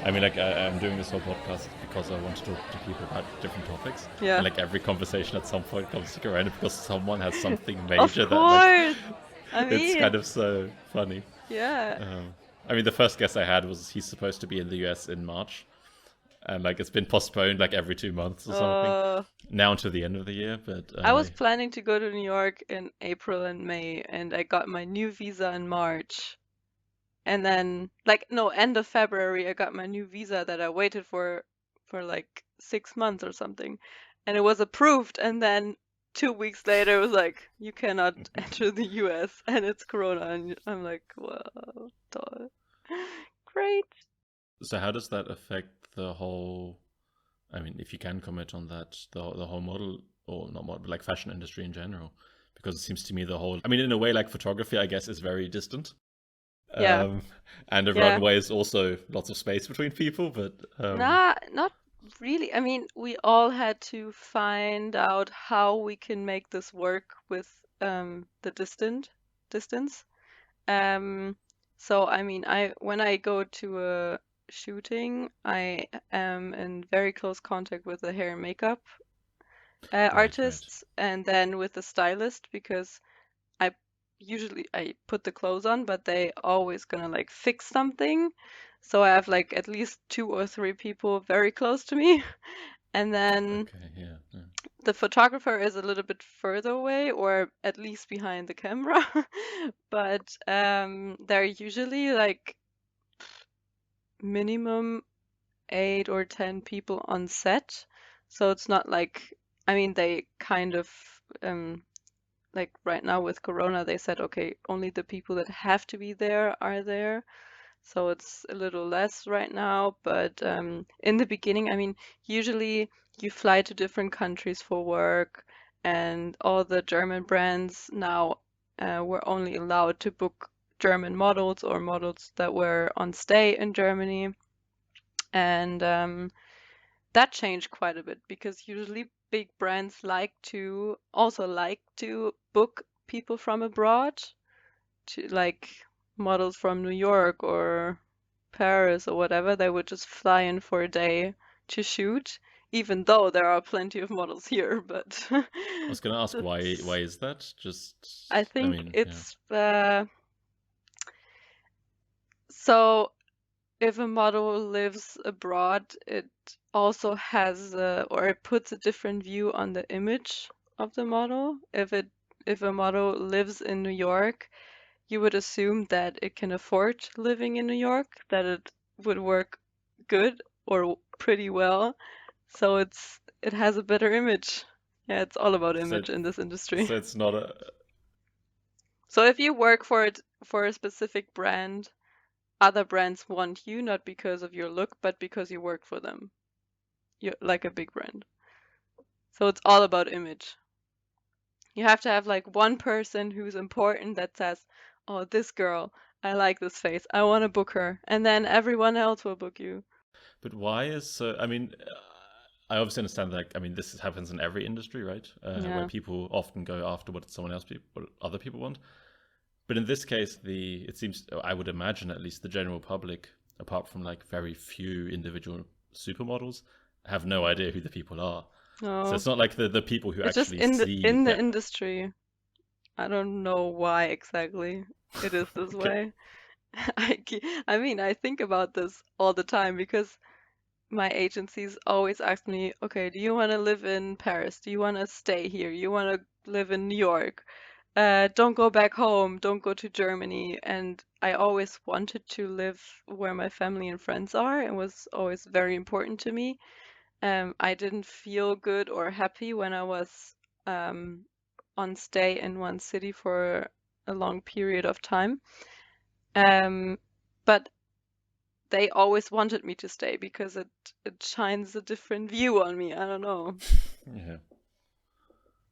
I mean, like, I'm doing this whole podcast because I want to talk to people about different topics. Yeah. And like every conversation at some point comes to around because someone has something Of major that course. I it's mean, kind of so funny. yeah. I mean, the first guest I had was he's supposed to be in the US in March, and like it's been postponed like every 2 months or something. Now until the end of the year, but I was planning to go to New York in April and May, and I got my new visa in March. And then, end of February, I got my new visa that I waited for like 6 months or something. And it was approved. And then 2 weeks later, it was like, you cannot enter the US and it's Corona. And I'm like, well, duh. Great. So how does that affect the whole? I mean, if you can comment on that, the whole model or not model, but like fashion industry in general, because it seems to me the whole. I mean, in a way, like photography, I guess, is very distant. Yeah. And a Yeah. runway is also lots of space between people, but Nah, not really. I mean, we all had to find out how we can make this work with the distance. So I mean, when I go to a shooting, I am in very close contact with the hair and makeup right. artists, and then with the stylist because I I put the clothes on, but they always gonna like fix something. So I have like at least 2 or 3 people very close to me. And then Okay, yeah. the photographer is a little bit further away, or at least behind the camera. But they're usually like minimum 8 or 10 people on set. So it's not like, I mean, they kind of like right now with Corona, they said, okay, only the people that have to be there are there. So it's a little less right now. But in the beginning, I mean, usually you fly to different countries for work, and all the German brands now were only allowed to book German models or models that were on stay in Germany. And that changed quite a bit because usually big brands like to book people from abroad, to like models from New York or Paris or whatever. They would just fly in for a day to shoot, even though there are plenty of models here. But I was gonna ask why is that? I I think mean, it's so if a model lives abroad, it also has or it puts a different view on the image of the model. If a model lives in New York, you would assume that it can afford living in New York, that it would work good or pretty well. So it has a better image. Yeah, it's all about so image in this industry. so it's not a So if you work for a specific brand, other brands want you not because of your look, but because you work for them. You're like a big brand. So it's all about image. You have to have like one person who's important that says, "Oh, this girl, I like this face. I want to book her." And then everyone else will book you. But why is so? I mean, I obviously understand that. Like, I mean, this happens in every industry, right? Where Yeah. people often go after what what other people want. But in this case, it seems, I would imagine at least, the general public, apart from like very few individual supermodels, have no idea who the people are. So No. it's not like the people who It's just actually see. in the Yeah. industry. I don't know why exactly it is this Okay. way. I mean, I think about this all the time because my agencies always ask me, okay, do you want to live in Paris? Do you want to stay here? You want to live in New York? Don't go back home. Don't go to Germany. And I always wanted to live where my family and friends are. It was always very important to me. I didn't feel good or happy when I was um, on stay in one city for a long period of time. But they always wanted me to stay because it shines a different view on me. I don't know. Yeah.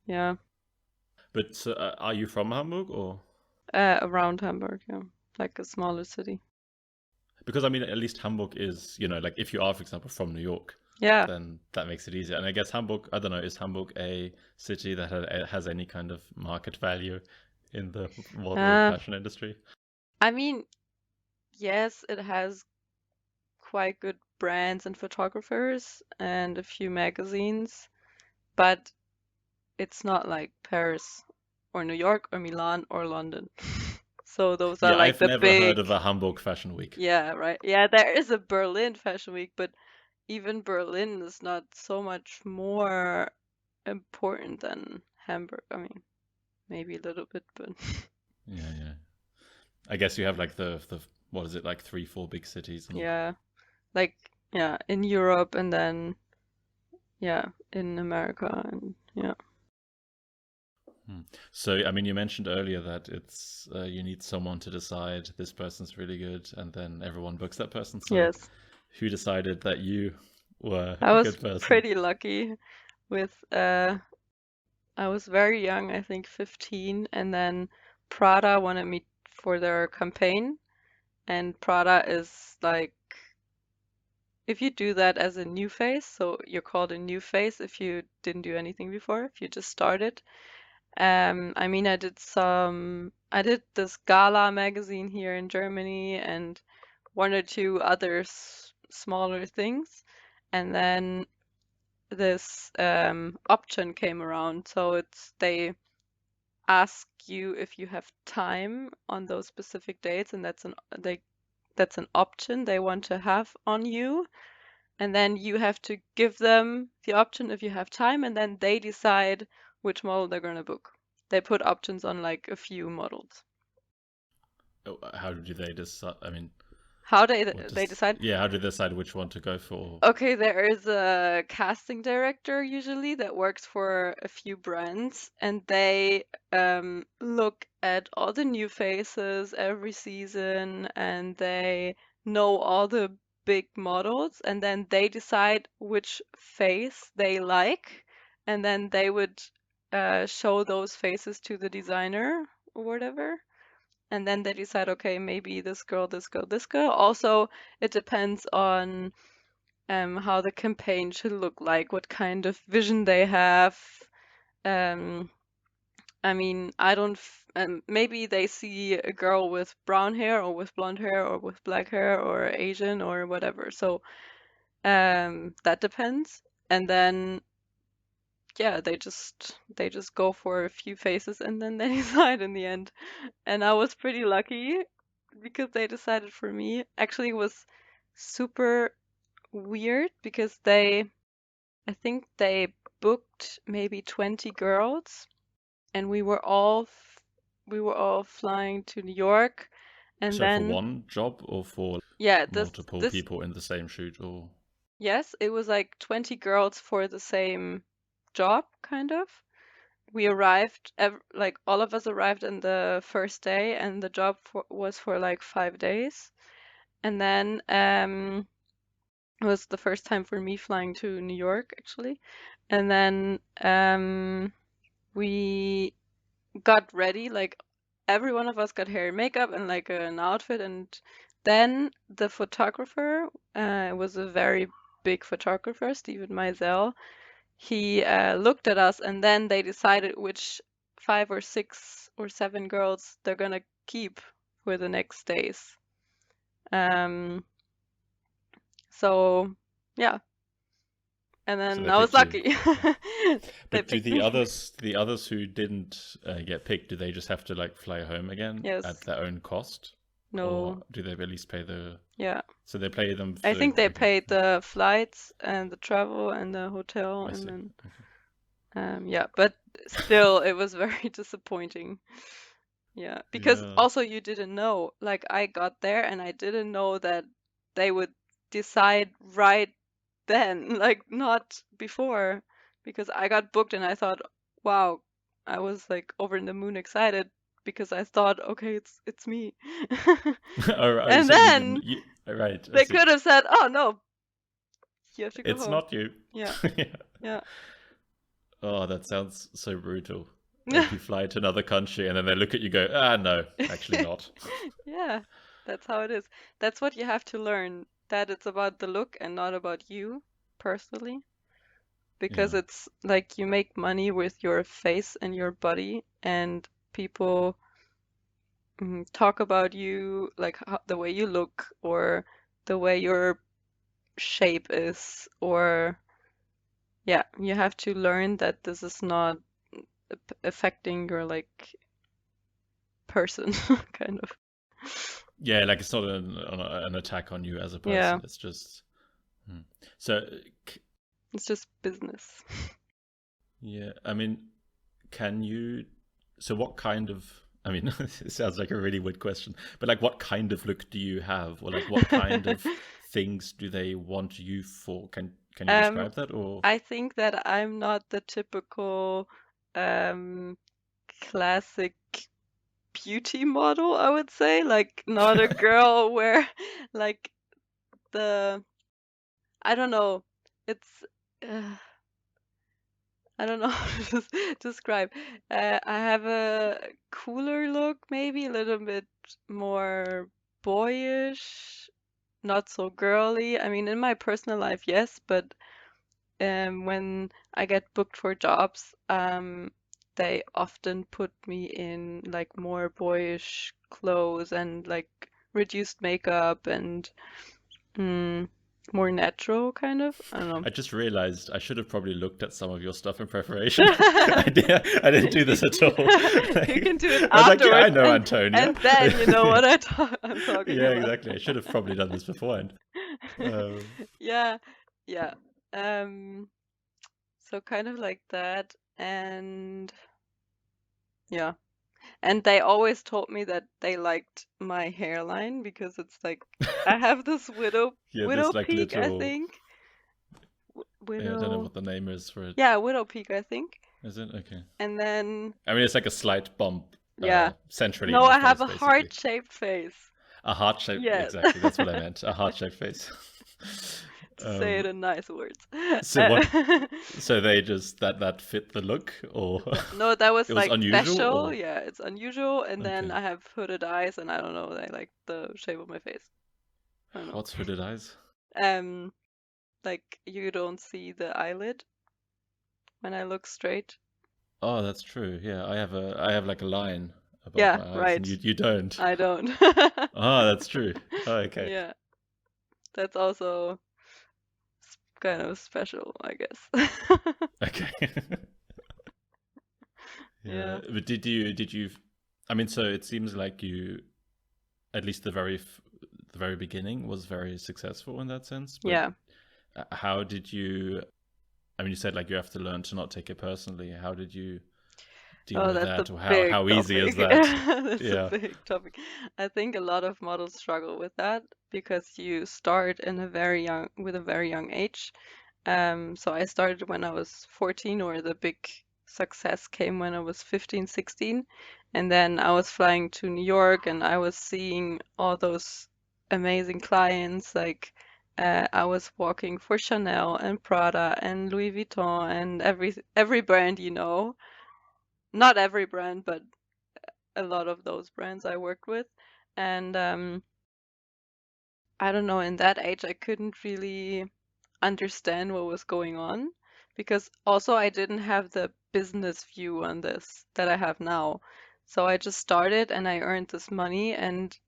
Yeah, But are you from Hamburg or? around Hamburg, yeah, like a smaller city. Because I mean, at least Hamburg is, like if you are, for example, from New York, Yeah. then that makes it easier. And I guess Hamburg, I don't know, is Hamburg a city that has any kind of market value in the model and Uh, fashion industry? I mean, yes, it has quite good brands and photographers and a few magazines, but it's not like Paris or New York or Milan or London. So those are Yeah, like I've the never heard big, of a Hamburg Fashion Week. yeah, right. Yeah, there is a Berlin Fashion Week, but even Berlin is not so much more important than Hamburg. I mean, maybe a little bit, but Yeah, yeah. I guess you have like the what is it, like 3, 4 big cities and yeah, like yeah, in Europe and then yeah, in America and yeah. So, I mean, you mentioned earlier that it's you need someone to decide this person's really good, and then everyone books that person. So, Yes, who decided that you were I a was good person? pretty lucky with I was very young, I think 15, and then Prada wanted me for their campaign, and Prada is like if you do that as a new face, so you're called a new face if you didn't do anything before, if you just started. I mean, I did this Gala magazine here in Germany and one or two other smaller things, and then this option came around. So they ask you if you have time on those specific dates, and that's an option they want to have on you. And then you have to give them the option if you have time, and then they decide which model they're gonna book. They put options on like a few models. How do they decide? I mean, How what they does decide? yeah? How do they decide which one to go for? Okay, there is a casting director usually that works for a few brands, and they look at all the new faces every season, and they know all the big models, and then they decide which face they like, and then they would show those faces to the designer or whatever. And then they decide, okay, maybe this girl, this girl, this girl. Also, it depends on how the campaign should look like, what kind of vision they have. Um, I mean, I don't, maybe they see a girl with brown hair or with blonde hair or with black hair or Asian or whatever. So that depends. And then, yeah, they just go for a few faces and then they decide in the end. And I was pretty lucky because they decided for me. Actually, it was super weird because I think they booked maybe 20 girls, and we were all flying to New York, and So, for then one job or for yeah, multiple this people in the same shoot, or yes, it was like 20 girls for the same job, kind of. We arrived, like all of us arrived on the first day, and the job was for like 5 days, and then it was the first time for me flying to New York actually, and then we got ready, like every one of us got hair and makeup and like an outfit, and then the photographer was a very big photographer, Steven Meisel. He looked at us, and then they decided which 5 or 6 or 7 girls they're gonna keep for the next days. Um, so yeah, and so then they I was picked you? lucky. They But do picked me. the others who didn't get picked, do they just have to like fly home again at Yes. their own cost, or No. do they at least pay the? Yeah. So they pay them I for think they okay, paid the flights and the travel and the hotel I and see. then Okay. yeah, but still it was very disappointing. Yeah, because Yeah. also you didn't know. Like I got there and I didn't know that they would decide right then, like not before. Because I got booked and I thought, wow, I was like over the moon excited because I thought, okay, it's me. Oh, And so you then didn't. Right, I they see. could have said, oh no, you have to go It's home. not you. Yeah, Yeah. yeah. Oh, that sounds so brutal. Like you fly to another country and then they look at you, go, ah, no, actually not. Yeah, that's how it is. That's what you have to learn, that it's about the look and not about you personally. Because Yeah. it's like you make money with your face and your body, and people talk about you like the way you look or the way you're shape is, or yeah, you have to learn that this is not affecting your like person, kind of. Yeah, like it's not an attack on you as a Yeah, person. It's just so. it's just business. Yeah, I mean, can you? So, what kind of? I mean, it sounds like a really weird question, but like, what kind of look do you have, or like, what kind of things do they want you for? Can you describe that, or? I think that I'm not the typical classic beauty model, I would say. Like, not a girl where like the I don't know. It's uh, I don't know how to describe. I have a cooler look, maybe a little bit more boyish, not so girly. I mean, in my personal life, yes, but when I get booked for jobs, they often put me in like more boyish clothes and like reduced makeup and mm, more natural kind of. I don't know. I just realized I should have probably looked at some of your stuff in preparation. I didn't do this at all. You can do it I was like, yeah, I afterwards, know Antonia. and then you know what I'm talking Yeah, about. exactly. I should have probably done this beforehand. Yeah, yeah. So kind of like that, and yeah. And they always told me that they liked my hairline because it's like I have this Yeah, widow this like peak, I little. think. Yeah, I don't know Widow. what the name is for it. Yeah, widow peak, I think. Is it okay? And then I mean, it's like a slight bump yeah. centrally No, in your I have face, a basically. heart-shaped face. A heart shape. Yes. Exactly. That's what I meant. A heart shaped face. To say it in nice words. So what? So they just that fit the look, or No, that was it was like unusual, special. or Yeah, it's unusual. And then okay. I have hooded eyes, and I don't know, they like the shape of my face. I don't know. What's hooded eyes? Like you don't see the eyelid when I look straight. Oh, that's true. Yeah, I have like a line above Yeah, my eyes, and right. you don't. I don't. Oh, that's true. Oh, okay. Yeah, that's also kind of special, I guess. Okay. Yeah, Yeah. but did you? I mean, so it seems like you, at least the very beginning was very successful in that sense. But Yeah. how did you? I mean, you said like you have to learn to not take it personally. How did you deal Oh, with that's a that, or big how easy is topic. that? That's a Yeah. big topic. I think a lot of models struggle with that because you start with a very young age. So I started when I was 14, or the big success came when I was 15, 16. And then I was flying to New York and I was seeing all those amazing clients. Like I was walking for Chanel and Prada and Louis Vuitton and every brand, you know. Not every brand, but a lot of those brands I worked with. And I don't know, in that age, I couldn't really understand what was going on because also I didn't have the business view on this that I have now. So I just started and I earned this money, and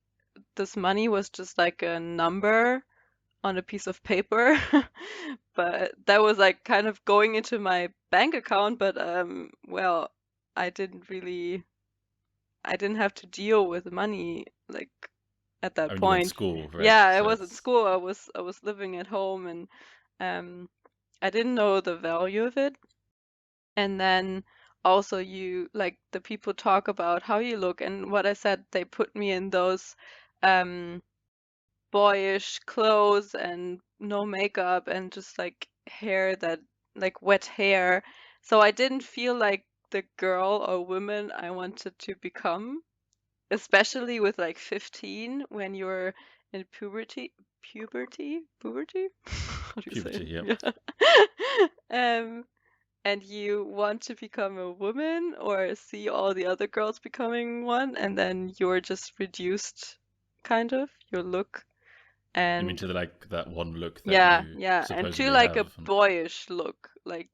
this money was just like a number on a piece of paper. But that was like kind of going into my bank account, but well, I didn't really I didn't have to deal with money like at I that mean, you went to point. school, right? Yeah, I So was at it's school. I was living at home, and um I didn't know the value of it. And then also you like the people talk about how you look, and what I said, they put me in those um boyish clothes and no makeup and just like hair that like wet hair. So I didn't feel like the girl or woman I wanted to become, especially with like 15 when you're in puberty. How do you say puberty. it? Yep. Yeah. And you want to become a woman or see all the other girls becoming one, and then you're just reduced, kind of, your look. You mean And to the, like that one look that yeah, you yeah, and to supposedly like a have? And... boyish look. Like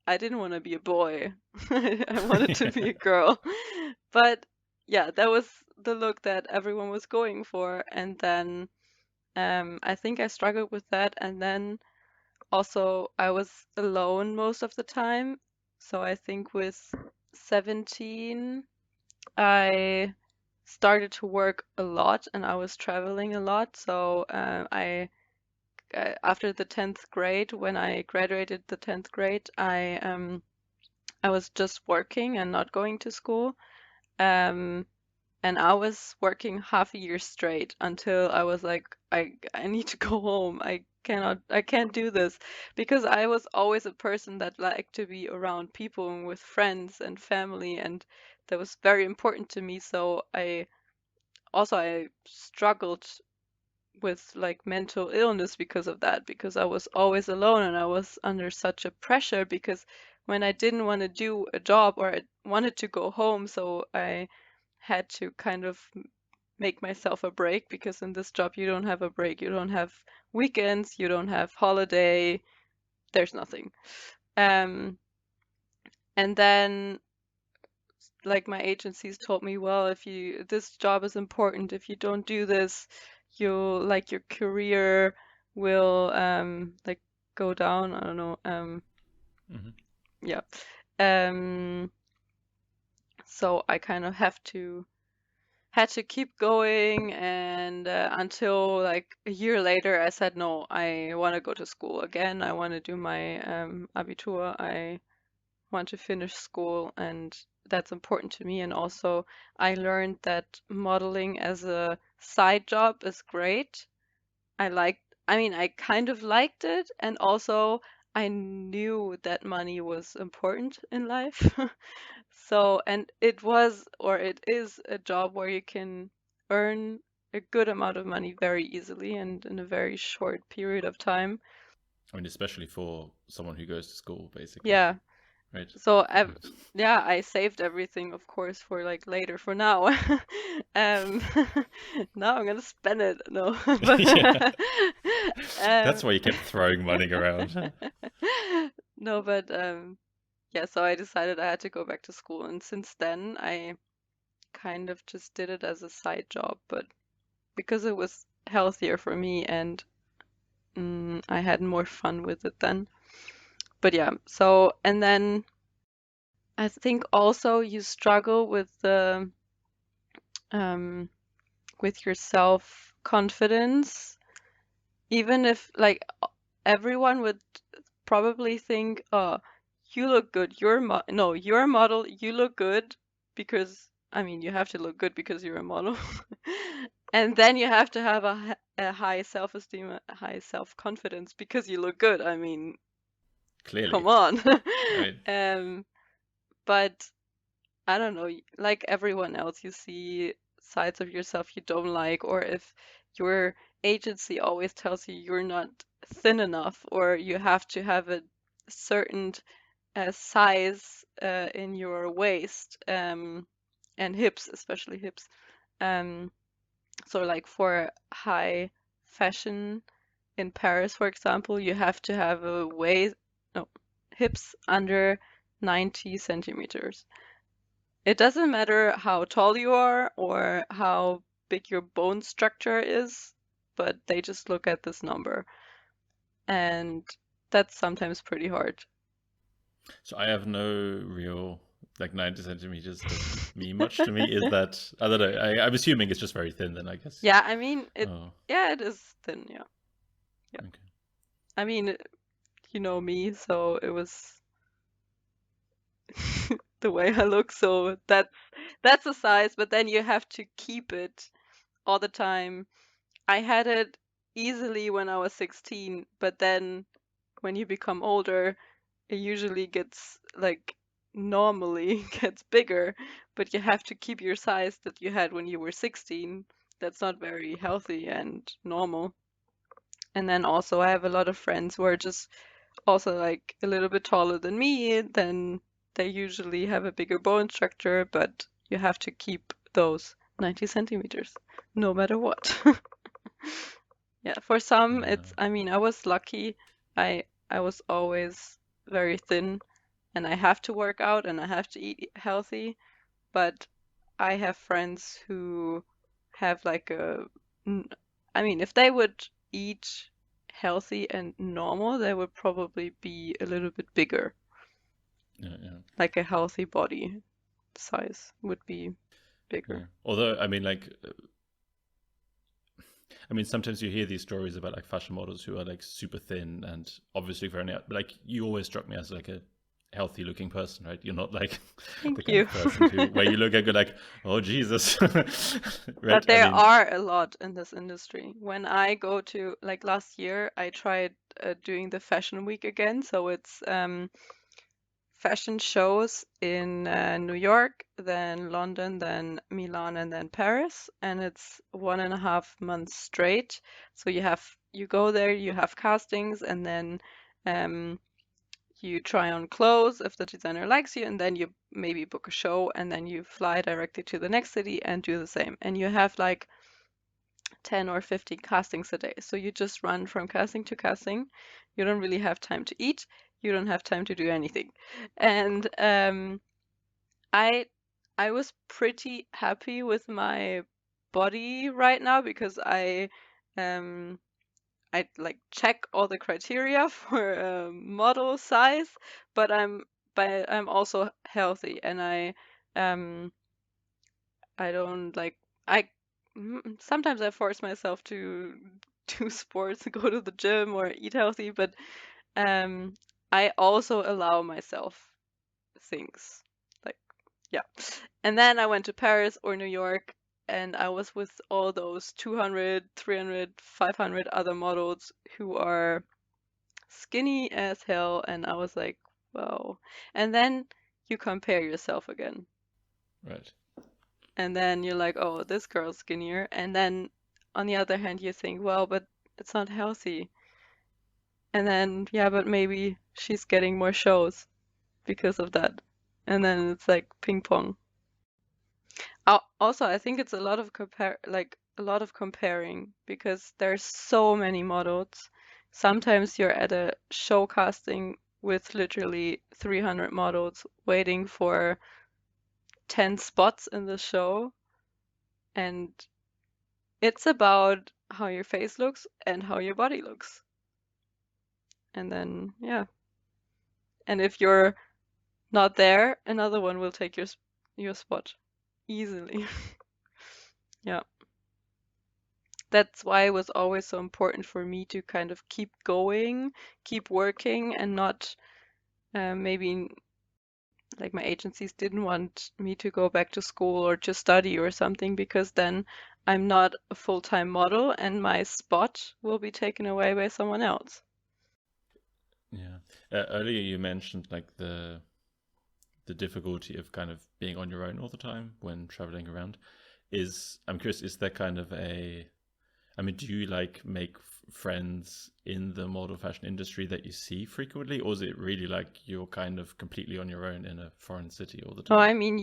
I didn't want to be a boy. I wanted to be a girl. But yeah, that was the look that everyone was going for. And then I think I struggled with that, and then also I was alone most of the time. So I think with 17, I started to work a lot and I was traveling a lot. So after the 10th grade, when I graduated the 10th grade, I was just working and not going to school. Um, and I was working half a year straight until I was like, I need to go home. I can't do this because I was always a person that liked to be around people and with friends and family, and that was very important to me. So I struggled with like mental illness because of that, because I was always alone and I was under such a pressure because when I didn't want to do a job or I wanted to go home, so I had to kind of make myself a break, because in this job you don't have a break. You don't have weekends, you don't have holiday, there's nothing. Um, and then like my agencies told me, well, if you this job is important. If you don't do this, you'll like your career will like go down. I don't know. Hmm. Yeah. Um, so I kind of had to keep going, and until like a year later I said no, I want to go to school again. I want to do my Abitur. I want to finish school, and that's important to me. And also I learned that modeling as a side job is great. I mean, I kind of liked it, and also I knew that money was important in life. So, and it was, or it is a job where you can earn a good amount of money very easily and in a very short period of time. I mean, especially for someone who goes to school, basically, Yeah. right? So, yeah, I saved everything, of course, for like later, for now. Um, now I'm gonna spend it. No, Yeah, but that's um, why you kept throwing money around. no, but yeah. So I decided I had to go back to school, and since then I kind of just did it as a side job, but because it was healthier for me, and I had more fun with it then. But yeah, so and then I think also you struggle um with your self-confidence, even if like everyone would probably think, "Oh, you look good. You're a model. You look good," because I mean, you have to look good because you're a model. And then you have to have a high self-esteem, a high self-confidence because you look good. I mean, come Clearly, on. I mean, Um, but I don't know, like everyone else, you see sides of yourself you don't like, or if your agency always tells you you're not thin enough, or you have to have a certain size in your waist, and hips, especially hips. Um, so like for high fashion in Paris, for example, you have to have a waist, no, hips under 90 centimeters. It doesn't matter how tall you are or how big your bone structure is, but they just look at this number. And that's sometimes pretty hard. so I have no real, like, 90 centimeters doesn't mean much to me. Is that, I don't know. I'm assuming it's just very thin then, I guess. Yeah, I mean, Oh, yeah, it is thin, yeah. Yeah. okay. I mean, you know me, so it was the way I look, so that's a size, but then you have to keep it all the time. I had it easily when I was 16, but then when you become older, it usually gets like normally gets bigger, but you have to keep your size that you had when you were 16. That's not very healthy and normal. And then also I have a lot of friends who are just also like a little bit taller than me, then they usually have a bigger bone structure, but you have to keep those 90 centimeters no matter what. Yeah, for some it's, I mean, I was lucky. I was always very thin, and I have to work out and I have to eat healthy, but I have friends who have like a I mean, if they would eat healthy and normal, they would probably be a little bit bigger. Yeah. Like a healthy body size would be Yeah. bigger. Although, I mean, like, sometimes you hear these stories about like fashion models who are like super thin and obviously very, but like you always struck me as like a healthy looking person, right? You're not like the Thank kind you. of person where you look and go like, oh Jesus, right? But there are a lot in this industry. When I go to, like last year, I tried doing the fashion week again. So it's fashion shows in New York, then London, then Milan, and then Paris. And it's 1.5 months straight. So you go there, you have castings, and then um, you try on clothes if the designer likes you, and then you maybe book a show, and then you fly directly to the next city and do the same. And you have like 10 or 15 castings a day. So you just run from casting to casting. You don't really have time to eat. You don't have time to do anything. And I I was pretty happy with my body right now because um I like check all the criteria for model size, but I'm also healthy, and um I don't like I sometimes I force myself to do sports, go to the gym or eat healthy, but um I also allow myself things like yeah. And then I went to Paris or New York, and I was with all those 200, 300, 500 other models who are skinny as hell, and I was like, wow. And then you compare yourself again. Right. And then you're like, oh, this girl's skinnier. And then on the other hand, you think, well, but it's not healthy. And then, yeah, but maybe she's getting more shows because of that. And then it's like ping pong. Also, I think it's a lot of comparing because there's so many models. Sometimes you're at a show casting with literally 300 models waiting for 10 spots in the show, and it's about how your face looks and how your body looks. And then, yeah. And if you're not there, another one will take your spot easily. Yeah. That's why it was always so important for me to kind of keep going, keep working, and not maybe like my agencies didn't want me to go back to school or to study or something because then I'm not a full-time model and my spot will be taken away by someone else. Yeah. Earlier you mentioned like the difficulty of kind of being on your own all the time when traveling around. I'm curious, is there kind of do you like make friends in the model fashion industry that you see frequently, or is it really like you're kind of completely on your own in a foreign city all the Oh, time? I mean,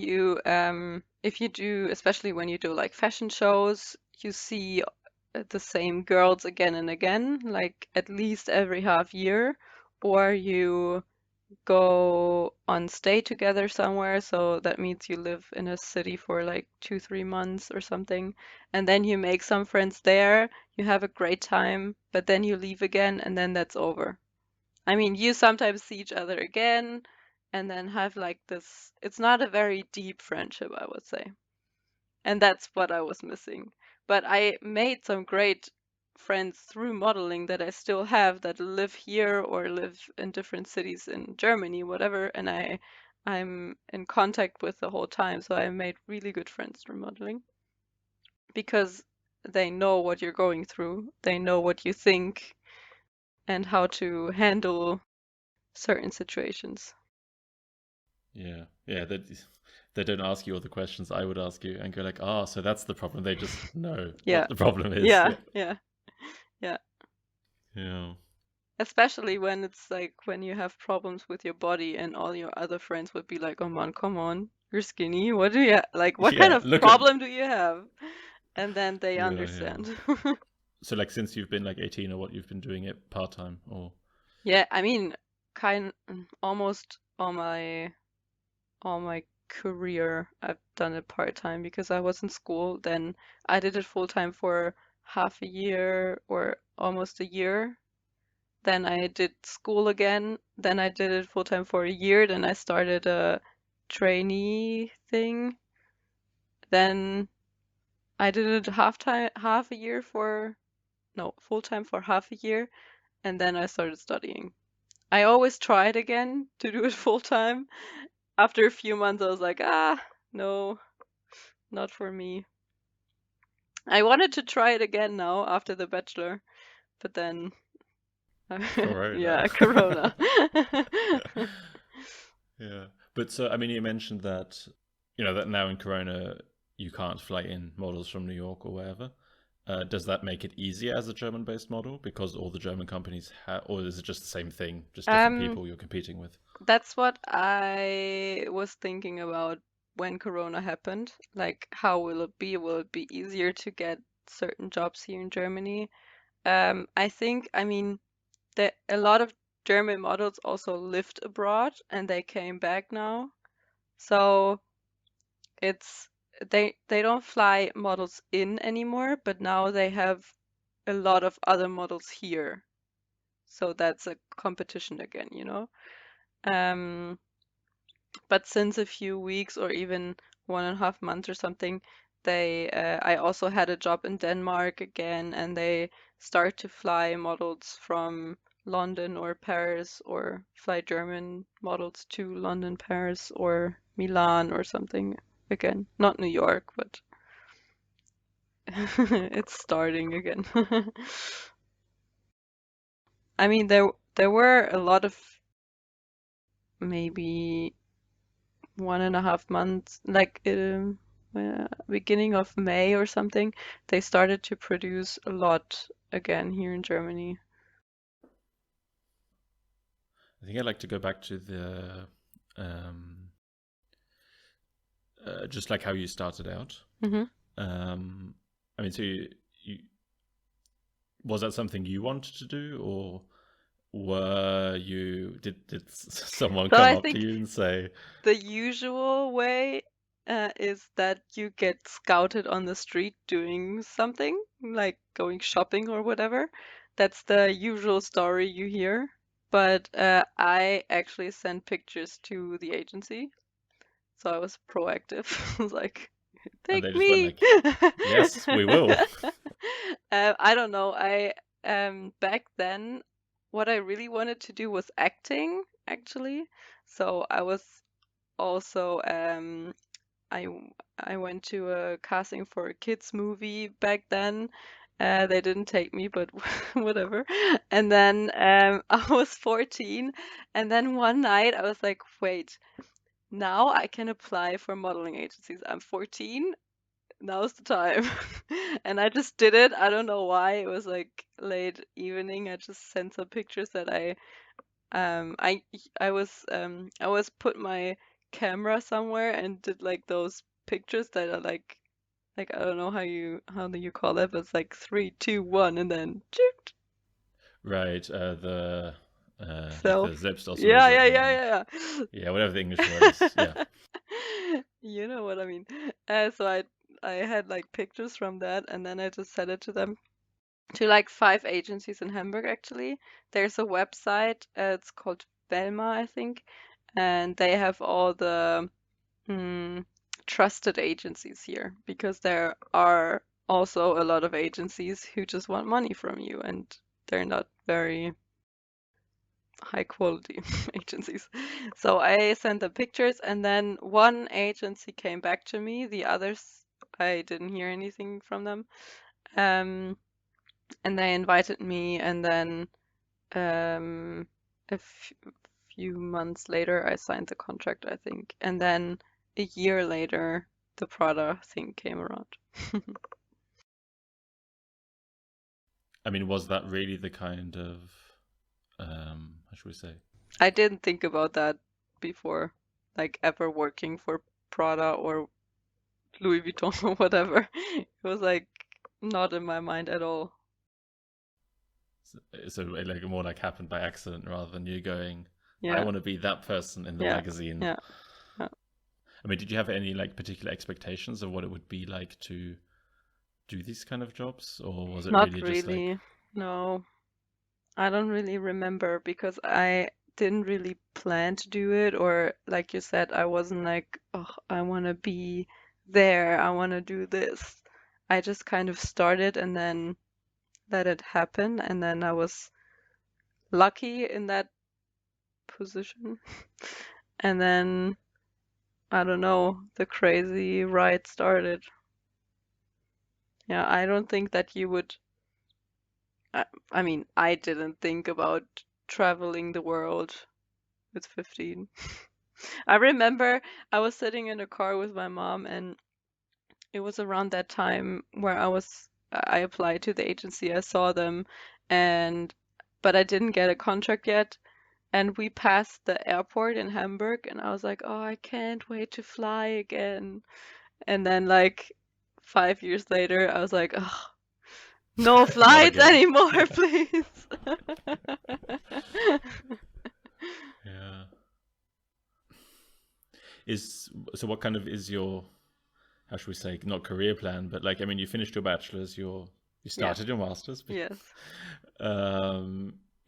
if you do, especially when you do like fashion shows, you see the same girls again and again, like at least every half year, or you go on stay together somewhere. So that means you live in a city for like 2, 3 months or something, and then you make some friends there, you have a great time, but then you leave again, and then that's over. I mean, you sometimes see each other again and then have like this, it's not a very deep friendship, I would say. And that's what I was missing. But I made some great friends through modeling that I still have that live here or live in different cities in Germany, whatever, and I'm in contact with the whole time. So I made really good friends through modeling because they know what you're going through, they know what you think and how to handle certain situations. Yeah, they don't ask you all the questions I would ask you and go like, ah, so that's the problem. They just know Yeah, what the problem is. yeah, Yeah. yeah, yeah. Yeah. Especially when it's like when you have problems with your body and all your other friends would be like, "Oh man, come on, you're skinny. What do you like? What kind Yeah, of look at problem do you have?" And then they yeah. understand. So like since you've been like 18 or what, you've been doing it part-time or Yeah, I mean, almost all my career I've done it part-time because I was in school, then I did it full-time for half a year or almost a year. Then I did school again. Then I did it full time for a year. Then I started a trainee thing. Then I did it half a year for, no, full time for half a year. And then I started studying. I always tried again to do it full time. After a few months, I was like, no, not for me. I wanted to try it again now after the Bachelor, but then, Corona. yeah, Corona. Yeah. But so, I mean, you mentioned that, that now in Corona, you can't fly in models from New York or wherever. Does that make it easier as a German-based model because all the German companies have, or is it just the same thing, just different people you're competing with? That's what I was thinking about when Corona happened. Like, how will it be? Will it be easier to get certain jobs here in Germany? I mean, that a lot of German models also lived abroad and they came back now. So it's they don't fly models in anymore, but now they have a lot of other models here. So that's a competition again, you know? Um, but since a few weeks or even 1.5 months or something, I also had a job in Denmark again, and they start to fly models from London or Paris, or fly German models to London, Paris, or Milan or something again. Not New York, but it's starting again. I mean, there were a lot of, maybe 1.5 months, like beginning of May or something, they started to produce a lot again here in Germany. I think I'd like to go back to the just like how you started out. Hmm. I mean, so you was that something you wanted to do, or did someone So come I up to think you and say, the usual way is that you get scouted on the street doing something, like going shopping or whatever. That's the usual story you hear. But I actually sent pictures to the agency. So I was proactive. I was like, and take they just went me. like, "Yes, we will." I don't know. I back then, what I really wanted to do was acting, actually. So I was also I went to a casting for a kids movie back then. They didn't take me, but whatever. And then I was 14, and then one night I was like, wait, now I can apply for modeling agencies. I'm 14. Now's the time. And I just did it. I don't know why. It was like late evening. I just sent some pictures that um I I was put my camera somewhere and did like those pictures that are like I don't know how do you call that, but it's like 3, 2, 1 and then Right, like self. the Yeah, yeah, Selbstauslösung and yeah, yeah, whatever the English word is. Yeah. yeah. You know what I mean. So I had like pictures from that, and then I just sent it to them, to like 5 agencies in Hamburg actually. There's a website, it's called Velma, I think, and they have all the mm, trusted agencies here, because there are also a lot of agencies who just want money from you, and they're not very high quality agencies. So I sent them pictures, and then one agency came back to me. The others, I didn't hear anything from them. Um, and they invited me, and then um, few months later, I signed the contract, I think. And then a year later, the Prada thing came around. I mean, was that really the kind of how should we say? I didn't think about that before, like ever working for Prada or Louis Vuitton or whatever. It was like not in my mind at all. So it like more like happened by accident rather than you going, I Yeah, want to be that person in the yeah, magazine. yeah, yeah. I mean, did you have any like particular expectations of what it would be like to do these kind of jobs, or was it Not really just like, really. No, I don't really remember because I didn't really plan to do it, or like you said, I wasn't like, oh, I want to be there, I want to do this. I just kind of started and then let it happen, and then I was lucky in that position. And then, I don't know, the crazy ride started. Yeah, I don't think that you would. I, I mean, I didn't think about traveling the world with 15. I remember I was sitting in a car with my mom, and it was around that time where I applied to the agency. I saw them, and but I didn't get a contract yet. And we passed the airport in Hamburg, and I was like, oh, I can't wait to fly again. And then, like, 5 years later, I was like, oh, no not flights again? anymore, please. Yeah. So what kind of is your, how should we say, not career plan, but like, I mean, you finished your bachelor's, you Yeah. started your master's. Yes.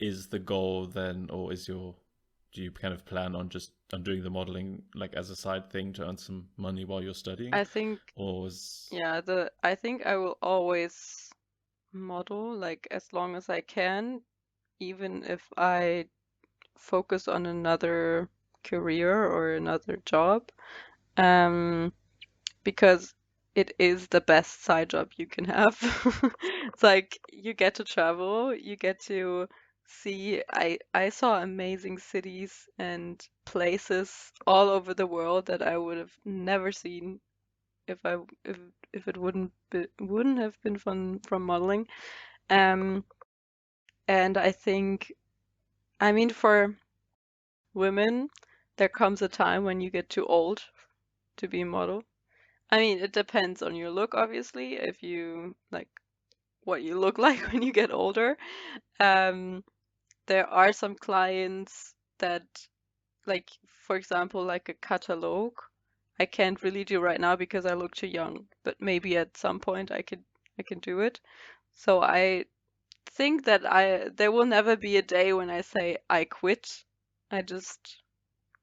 Is the goal then, or do you kind of plan on just on doing the modeling like as a side thing to earn some money while you're studying, I think, or is yeah, I think I will always model like as long as I can, even if I focus on another career or another job. Um, because it is the best side job you can have. It's like you get to travel, you get to see. I saw amazing cities and places all over the world that I would have never seen if I if it wouldn't have been from modeling. Um, and I think, I mean, for women, there comes a time when you get too old to be a model. I mean, it depends on your look, obviously, if you like what you look like when you get older. Um, there are some clients that, like, for example, like a catalog, I can't really do right now because I look too young, but maybe at some point I can do it. So I think that there will never be a day when I say I quit. I just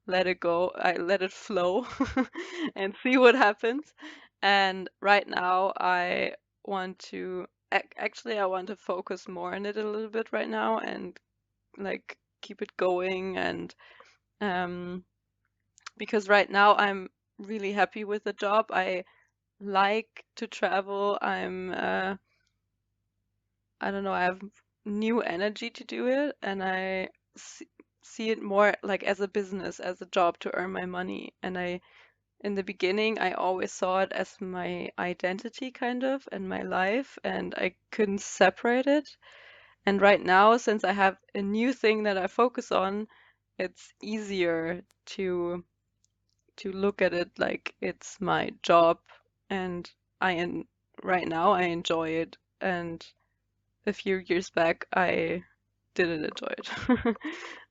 let it go. I let it flow and see what happens. And right now, I want to actually I want to focus more on it a little bit right now and like keep it going. And um, because right now I'm really happy with the job. I like to travel. I don't know, I have new energy to do it, and I see it more like as a business, as a job to earn my money. And in the beginning, I always saw it as my identity kind of and my life, and I couldn't separate it. And right now, since I have a new thing that I focus on, it's easier to look at it like it's my job, and right now I enjoy it. And a few years back, I didn't enjoy it.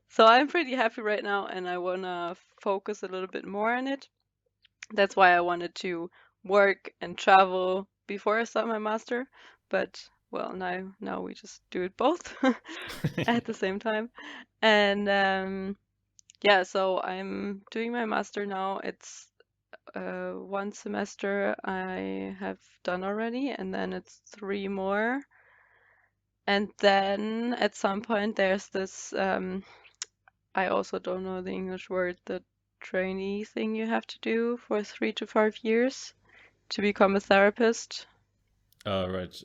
So I'm pretty happy right now, and I wanna focus a little bit more on it. That's why I wanted to work and travel before I start my master. But well, now we just do it both at the same time. And yeah, so I'm doing my master now. It's one semester I have done already, and then it's three more. And then at some point there's this I also don't know the English word, the trainee thing you have to do for 3 to 5 years to become a therapist. oh right,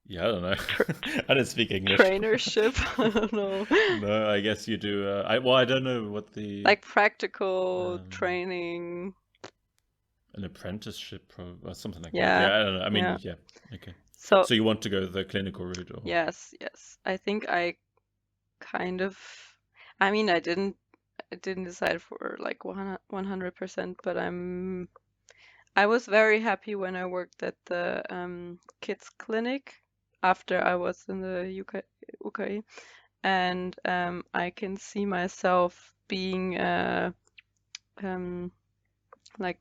yeah, I don't know. Tr I don't speak English. Trainership, I don't know. No, I guess you do. I don't know what the Like practical um, training. an apprenticeship or something like that. Yeah, Yeah, I don't know. I mean, yeah. yeah, okay. So So you want to go the clinical route, or yes, yes. I think I kind of, I mean, I didn't decide for like 100%, but I was very happy when I worked at the kids clinic after I was in the UK, and I can see myself being um, like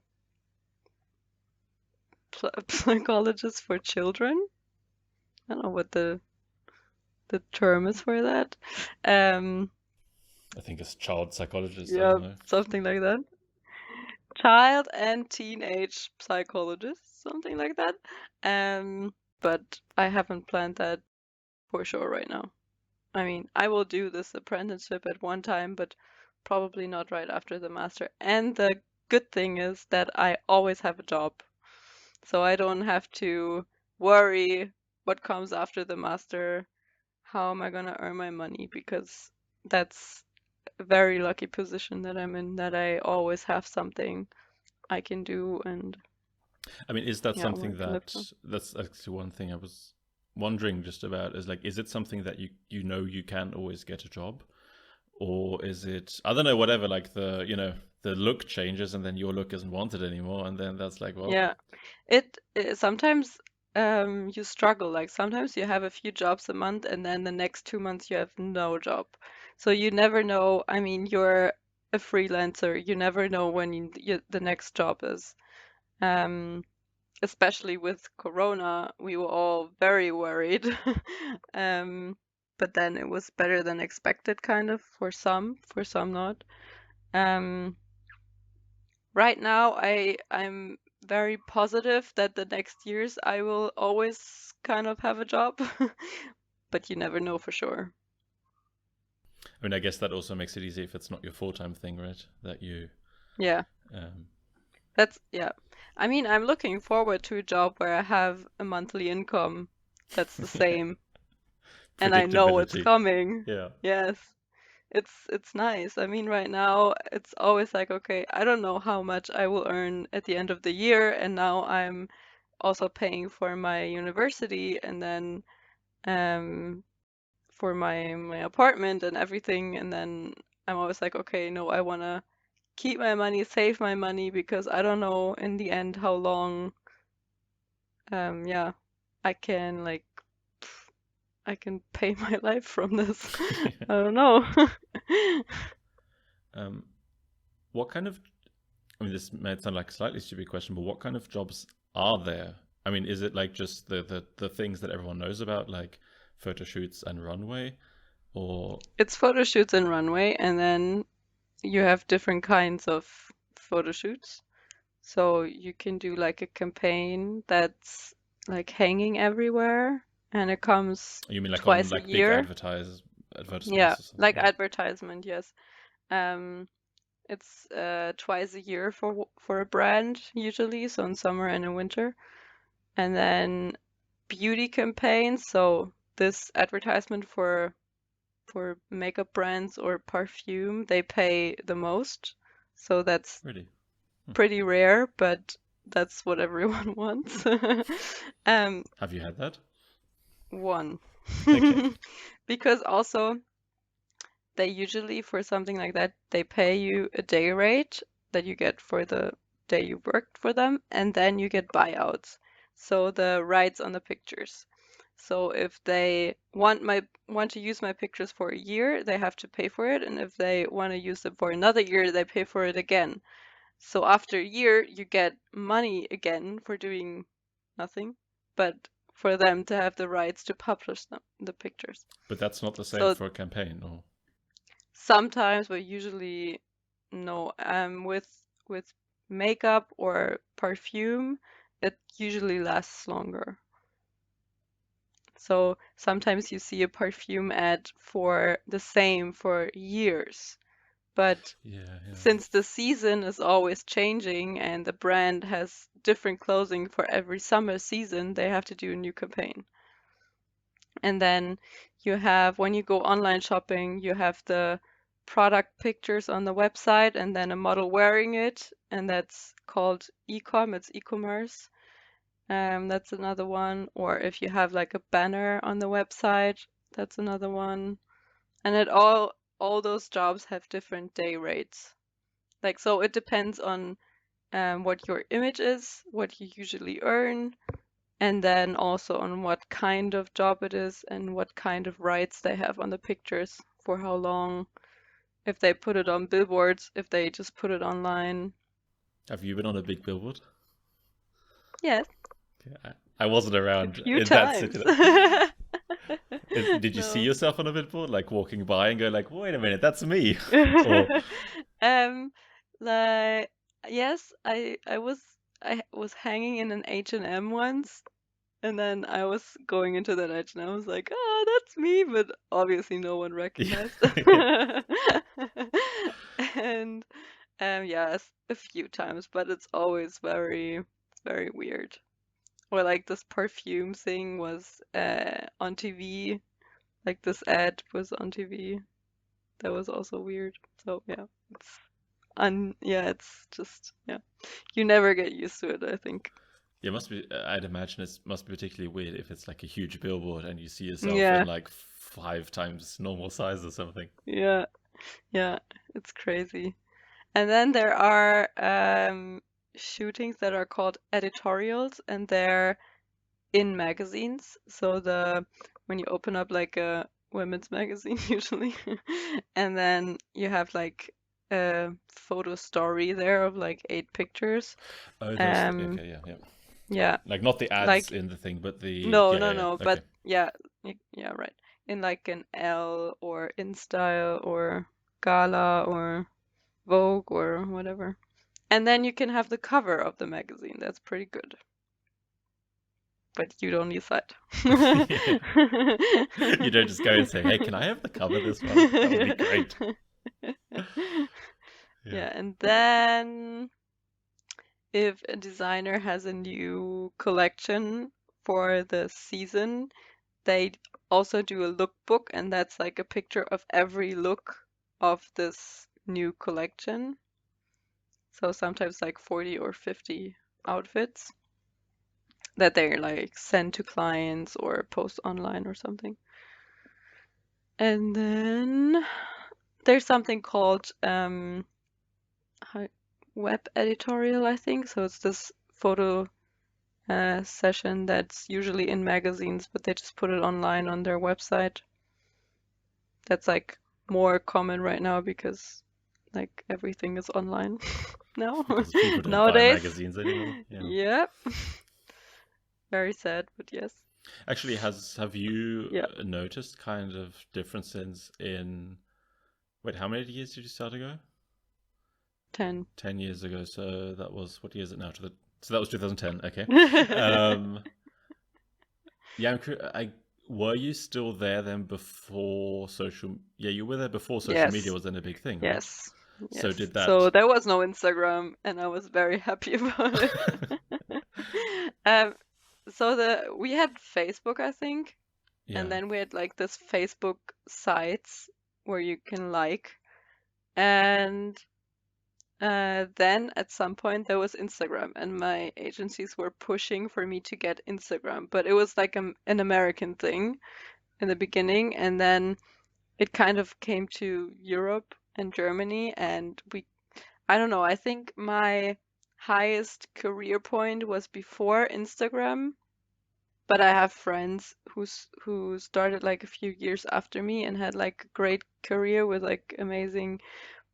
psychologist for children. I don't know what the term is for that. Um, I think it's child psychologist. I yeah, don't know. something like that. Child and teenage psychologist, something like that. But I haven't planned that for sure right now. I mean, I will do this apprenticeship at one time, but probably not right after the master. And the good thing is that I always have a job, so I don't have to worry what comes after the master. How am I gonna earn my money? Because that's a very lucky position that I'm in, that I always have something I can do and I mean, is that yeah, something work to live for. that's actually one thing I was wondering just about is like, is it something that you know you can always get a job? Or is it, I don't know, whatever, like the look changes and then your look isn't wanted anymore. And then that's like, well, Yeah, it sometimes you struggle. Like sometimes you have a few jobs a month, and then the next 2 months you have no job. So you never know. I mean, you're a freelancer. You never know when the next job is. Um, Especially with Corona, we were all very worried. Um, but then it was better than expected, kind of, for some not. Um, right now, I'm very positive that the next years I will always kind of have a job, but you never know for sure. I mean, I guess that also makes it easy if it's not your full-time thing, right? That you, Yeah, um, yeah. I mean, I'm looking forward to a job where I have a monthly income that's the same and I know it's predictability. coming. Yeah. Yes. It's nice. I mean, right now it's always like, okay, I don't know how much I will earn at the end of the year, and now I'm also paying for my university and then um for my apartment and everything, and then I'm always like, okay, no, I want to keep my money, save my money because I don't know in the end how long yeah, I can like I can pay my life from this. I don't know. um, what kind of, I mean, this might sound like a slightly stupid question, but what kind of jobs are there? I mean, is it like just the things that everyone knows about, like photo shoots and runway, or It's photo shoots and runway, and then you have different kinds of photo shoots. So you can do like a campaign that's like hanging everywhere, and it comes you mean like on twice a like big year. Yeah, advertisements or something? like Yeah. advertisement, yes. Um, it's twice a year for a brand usually, so in summer and in winter. And then beauty campaigns, so this advertisement for makeup brands or perfume, they pay the most. So that's Really? pretty rare, but that's what everyone wants. Um, Have you had that? one. Okay. Because also they usually for something like that, they pay you a day rate that you get for the day you worked for them, and then you get buyouts. So the rights on the pictures. So if they want to use my pictures for a year, they have to pay for it, and if they want to use them for another year, they pay for it again. So after a year, you get money again for doing nothing, but for them to have the rights to publish the pictures. But that's not the same So for a campaign, or sometimes, but usually no. With makeup or perfume, it usually lasts longer. So sometimes you see a perfume ad for the same for years, but yeah, yeah. since the season is always changing and the brand has different clothing for every summer season, they have to do a new campaign. And then you have, when you go online shopping, you have the product pictures on the website and then a model wearing it, and that's called e-com, it's e-commerce. That's another one. Or if you have like a banner on the website, that's another one. And all those jobs have different day rates. Like so it depends on what your image is, what you usually earn, and then also on what kind of job it is and what kind of rights they have on the pictures for how long, if they put it on billboards, if they just put it online. Have you been on a big billboard? Yes. I wasn't around few in that times. situation. Did you see No. yourself on a billboard, like walking by and go like, wait a minute, that's me? Or Um, like yes, I was hanging in an H&M once, and then I was going into that H&M. I was like, oh, that's me, but obviously no one yeah. recognized. And yes, a few times, but it's always very, very weird. Or like this perfume thing was on TV, like this ad was on TV. That was also weird. So yeah, it's just you never get used to it, I think. Yeah, it must be. I'd imagine it must be particularly weird if it's like a huge billboard and you see yourself in Yeah, like 5 times normal size or something. yeah, yeah, it's crazy. And then there are shootings that are called editorials, and they're in magazines. So when you open up like a women's magazine usually, and then you have like a photo story there of like 8 pictures. Oh, those. Um, Okay, yeah, yeah. yeah, Like not the ads like in the thing, but the no, yeah, no, yeah, yeah. no, Okay. but yeah, yeah, right. In like an L or In Style or Gala or Vogue or whatever. And then you can have the cover of the magazine. That's pretty good. But you don't decide. You don't just go and say, "Hey, can I have the cover this month? That would be great." Yeah. Yeah, and then if a designer has a new collection for the season, they also do a lookbook, and that's like a picture of every look of this new collection. So sometimes like 40 or 50 outfits that they like send to clients or post online or something. And then there's something called web editorial, I think. So it's this photo session that's usually in magazines, but they just put it online on their website. That's like more common right now because like everything is online now Because people don't buy nowadays. magazines anymore. Yeah. Yep. Very sad, but yes. Actually, have you Yeah. noticed kind of differences in? Wait, how many years did you start ago? 10. 10 years ago. So that was, what year is it now? So that was 2010. Okay. Yeah, were you still there then before social? Yeah, you were there before social media Yes. was then a big thing, right? Yes. So Yes. did So that? there was no Instagram, and I was very happy about it. Um, so we had Facebook, I think, and Yeah. then we had like this Facebook sites where you can like, and then at some point there was Instagram, and my agencies were pushing for me to get Instagram, but it was like an American thing in the beginning, and then it kind of came to Europe and Germany, and I don't know, I think my highest career point was before Instagram, but I have friends who started like a few years after me and had like a great career with like amazing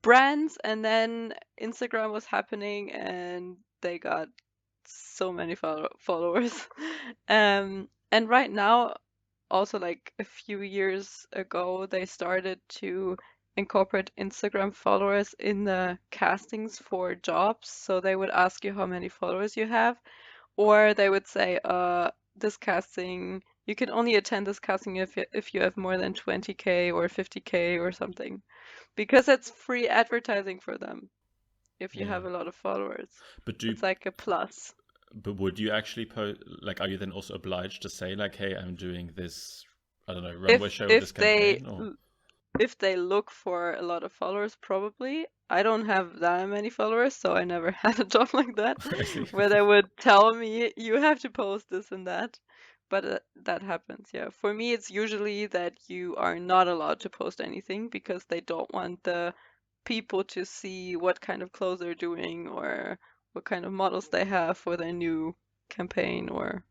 brands, and then Instagram was happening and they got so many followers. And right now, also like a few years ago, they started to incorporate Instagram followers in the castings for jobs. So they would ask you how many followers you have, or they would say, this casting, you can only attend this casting if you have more than 20K or 50K or something, because it's free advertising for them if you Yeah. have a lot of followers. But It's like a plus. would you actually post, like, are you then also obliged to say like, hey, I'm doing this, I don't know, runway If show with this if they campaign, or? if they look for a lot of followers, probably. I don't have that many followers, so I never had a job like that I see. where they would tell me you have to post this and that. But that happens, yeah. For me, it's usually that you are not allowed to post anything because they don't want the people to see what kind of clothes they're doing or what kind of models they have for their new campaign or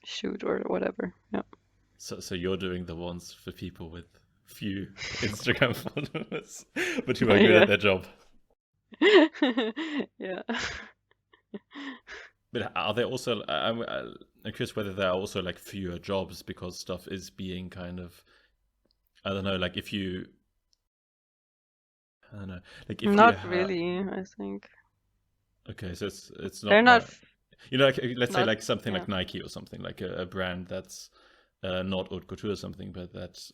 shoot or whatever. Yeah. So you're doing the ones for people with few Instagram followers, but who are good Yeah. at their job. Yeah. But are there also? I'm curious whether there are also like fewer jobs because stuff is being kind of, I don't know, like if you, I don't know, like if you Not have, really, I think. okay, so it's They're not not, like, you know, like let's say not, like something yeah. like Nike or something like a brand that's not haute couture or something, but that's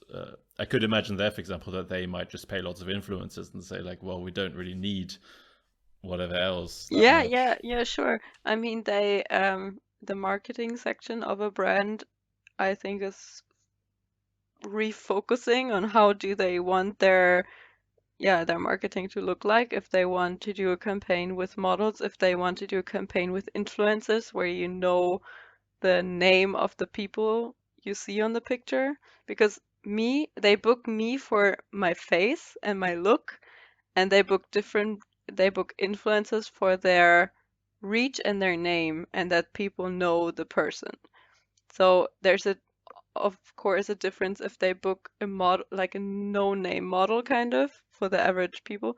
I could imagine there, for example, that they might just pay lots of influencers and say like, well, we don't really need whatever else that Yeah, much. yeah, yeah, sure. I mean, the marketing section of a brand, I think, is refocusing on how do they want their marketing to look like. If they want to do a campaign with models, if they want to do a campaign with influencers where you know the name of the people you see on the picture. Because they book me for my face and my look, and they book influencers for their reach and their name, and that people know the person. So there's of course a difference if they book a model, like a no-name model kind of for the average people,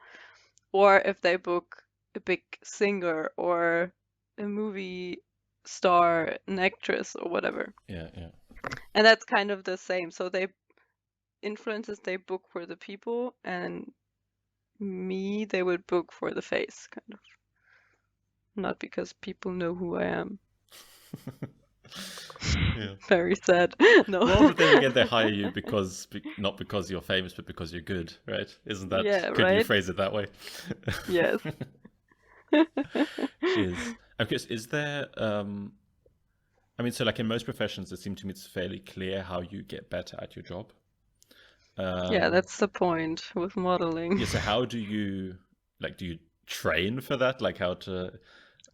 or if they book a big singer or a movie star, an actress or whatever. Yeah, yeah. And that's kind of the same. So influencers they book for the people, and me they would book for the face, kind of. Not because people know who I am. Yeah. Very sad. No. Well, but then again, they hire you because not because you're famous, but because you're good, right? Isn't that? Yeah, Could you right? phrase it that way? Yes. I'm curious, is there? I mean, so like in most professions, it seems to me it's fairly clear how you get better at your job. Yeah, Um, that's the point with modeling. yeah. So how do you like? Do you train for that? Like how to?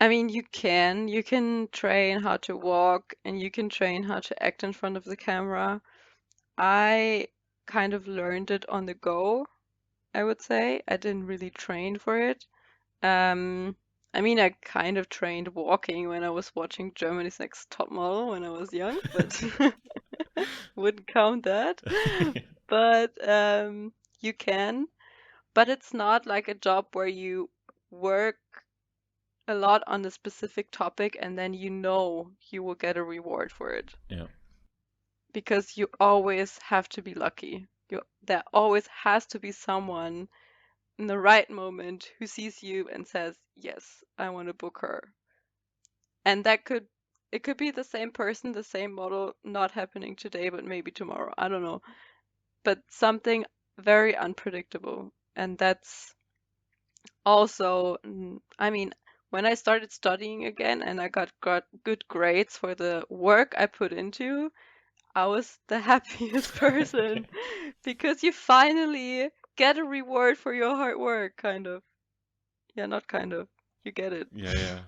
I mean, you can train how to walk and you can train how to act in front of the camera. I kind of learned it on the go, I would say. I didn't really train for it. Um, I mean, I kind of trained walking when I was watching Germany's Next Top Model when I was young, but wouldn't count that. But you can. But it's not like a job where you work a lot on a specific topic and then you know you will get a reward for it. Yeah. Because you always have to be lucky. There always has to be someone in the right moment who sees you and says, "Yes, I want to book her." And it could be the same person, the same model, not happening today, but maybe tomorrow. I don't know. But something very unpredictable. And that's also, I mean, when I started studying again and I got good grades for the work I put into, I was the happiest person because you finally get a reward for your hard work, kind of. Yeah, not kind of. You get it. Yeah, yeah.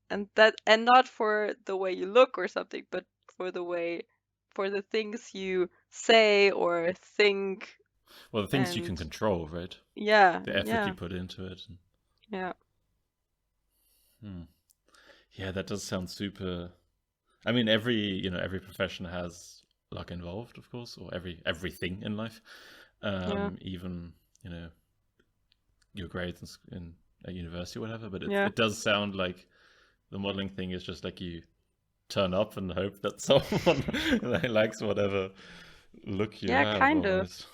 And not for the way you look or something, but for the things you say or think. Well, the things you can And control, right? yeah, The effort you yeah, put into it. yeah. Hmm. Yeah, that does sound super. I mean, every profession has luck involved, of course, or everything in life. Yeah, Even your grades in at university or whatever. But yeah, it does sound like the modeling thing is just like you turn up and hope that someone likes whatever look you yeah, have kind of. almost.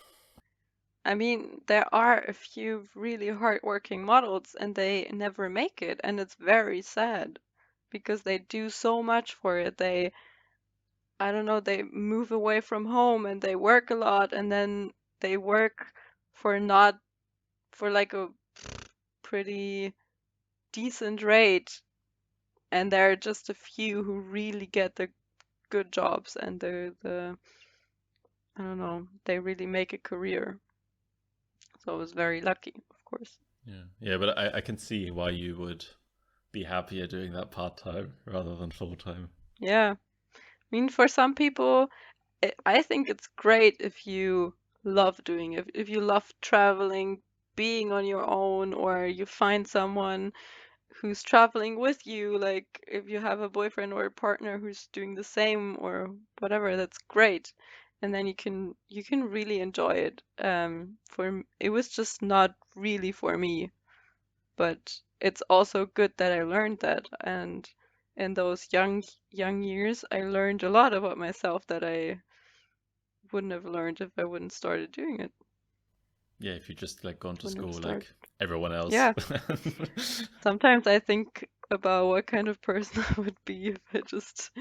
I mean, there are a few really hardworking models and they never make it, and it's very sad because they do so much for it. I don't know, they move away from home and they work a lot and then they work for not for like a pretty decent rate, and there are just a few who really get the good jobs and the I don't know, they really make a career. So I was very lucky, of course. Yeah, yeah, but I can see why you would be happier doing that part time rather than full time. Yeah. I mean, for some people, I think it's great if you love doing it. If you love traveling, being on your own, or you find someone who's traveling with you, like if you have a boyfriend or a partner who's doing the same or whatever, that's great. And then you can really enjoy it. It was just not really for me, but it's also good that I learned that. And in those young years, I learned a lot about myself that I wouldn't have learned if I wouldn't started doing it. Yeah, if you just like gone to Wouldn't have school started. like everyone else. Yeah. Sometimes I think about what kind of person I would be if I just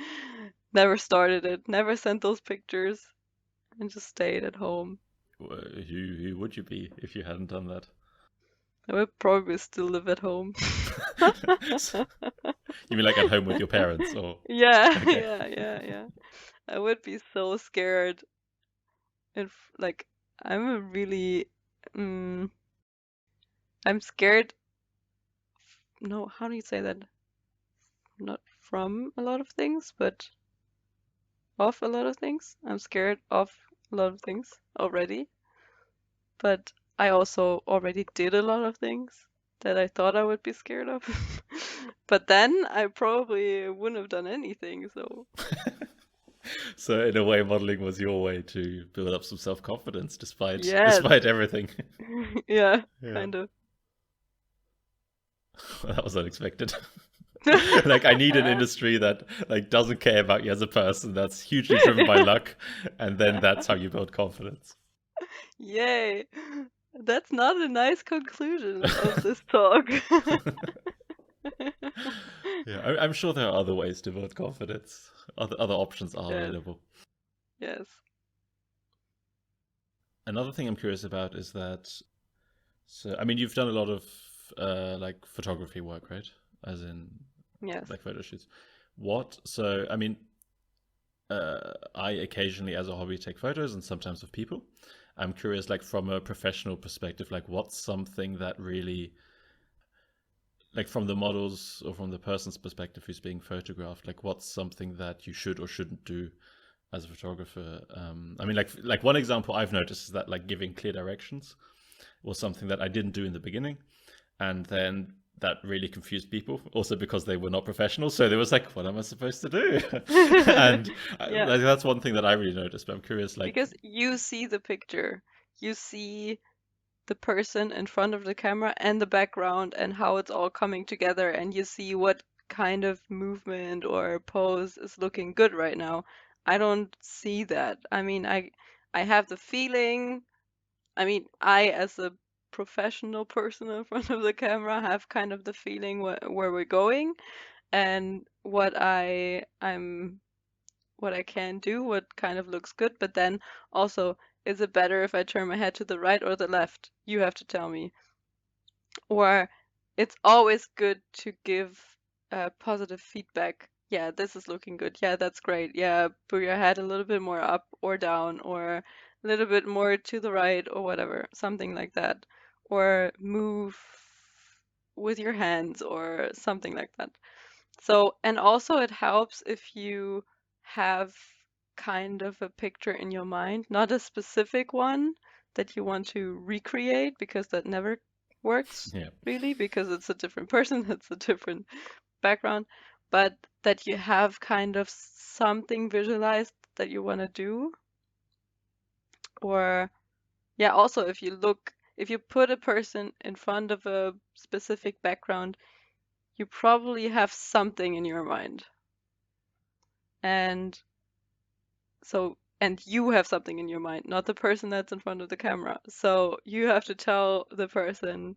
never started it, never sent those pictures, and just stayed at home. Who would you be if you hadn't done that? I would probably still live at home. So- you mean like at home with your parents, or Yeah, okay? yeah. I would be so scared. If like I'm a really, mm, I'm scared. No, how do you say that? Not from a lot of things, but of a lot of things. I'm scared of a lot of things already, but I also already did a lot of things that I thought I would be scared of. But then I probably wouldn't have done anything, so So in a way, modeling was your way to build up some self-confidence despite yes. despite everything. Yeah, Yeah, kind of. that was unexpected. Like I need an industry that like doesn't care about you as a person, that's hugely driven by luck, and then that's how you build confidence. Yay. That's not a nice conclusion of this talk. Yeah, I'm sure there are other ways to build confidence. Other options are Yes, available. yes, Another thing I'm curious about is that, so I mean, you've done a lot of like photography work, right? As in yes. like photo shoots. So I mean, I occasionally, as a hobby, take photos and sometimes of people. I'm curious, like from a professional perspective, like what's something that really, like from the models or from the person's perspective who's being photographed, like what's something that you should or shouldn't do as a photographer? I mean, like one example I've noticed is that like giving clear directions was something that I didn't do in the beginning, and then that really confused people. Also because they were not professionals, so they was like, "What am I supposed to do?" And Yeah, like, that's one thing that I really noticed. But I'm curious, like, because you see the picture, you see the person in front of the camera and the background and how it's all coming together, and you see what kind of movement or pose is looking good right now. I don't see that. I mean, I have the feeling. I mean, I as a professional person in front of the camera have kind of the feeling where we're going and what I can do, what kind of looks good, but then also, is it better if I turn my head to the right or the left? You have to tell me. Or it's always good to give positive feedback. Yeah, this is looking good. Yeah, that's great. Yeah, put your head a little bit more up or down, or a little bit more to the right, or whatever, something like that. Or move with your hands, or something like that. So, and also it helps if you have kind of a picture in your mind, not a specific one that you want to recreate, because that never works yeah, really, because it's a different person, it's a different background, but that you have kind of something visualized that you want to do. Or, yeah, also if you put a person in front of a specific background, you probably have something in your mind. And so, and you have something in your mind, not the person that's in front of the camera. So you have to tell the person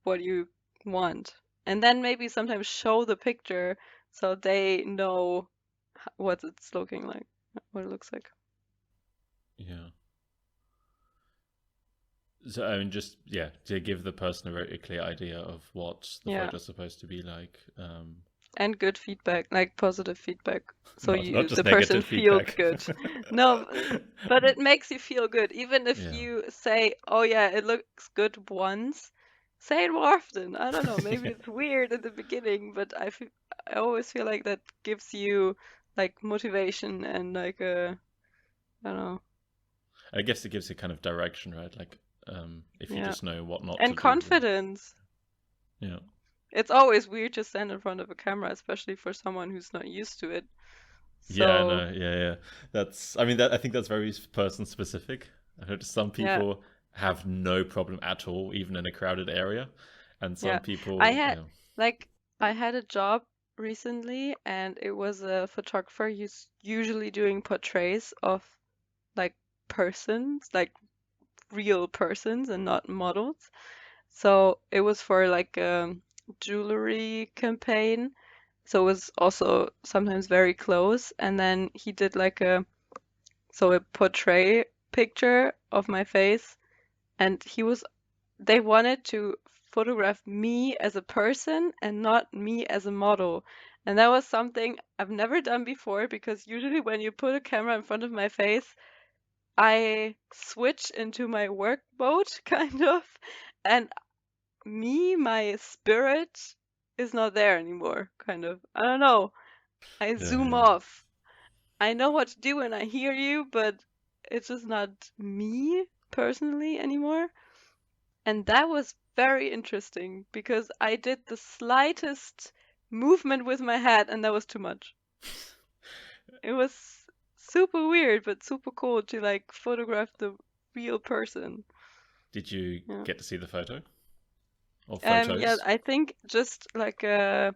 what you want. And then maybe sometimes show the picture so they know what it's looking like, what it looks like. yeah. So I mean, just yeah, to give the person a very clear idea of what the Yeah. photo's supposed to be like. And good feedback, like positive feedback. So Not the just person negative feels feedback. good. No, but it makes you feel good. Even if Yeah. you say, oh yeah, it looks good once, say it more often. I don't know, maybe Yeah. it's weird in the beginning, but I always feel like that gives you like motivation and like I don't know, I guess it gives you kind of direction, right? Like, if you yeah. just know what not to And do, then confidence. yeah. It's always weird to stand in front of a camera, especially for someone who's not used to it. Yeah, So, no, yeah. That's, I mean, that I think that's very person specific. I heard some yeah. people have no problem at all, even in a crowded area, and some Yeah, I people, had yeah. Like, I had a job recently, and it was a photographer who's usually doing portraits of like persons, like real persons and not models. So it was for like a jewelry campaign. So it was also sometimes very close. And then he did like a portrait picture of my face. And they wanted to photograph me as a person and not me as a model. And that was something I've never done before, because usually when you put a camera in front of my face, I switch into my work mode, kind of, and my spirit is not there anymore, kind of. I don't know. I zoom Yeah. off. I know what to do when I hear you, but it's just not me personally anymore. And that was very interesting because I did the slightest movement with my head and that was too much. It was super weird, but super cool to like photograph the real person. Did you Yeah. get to see the photo or Yeah, photos? I think just like a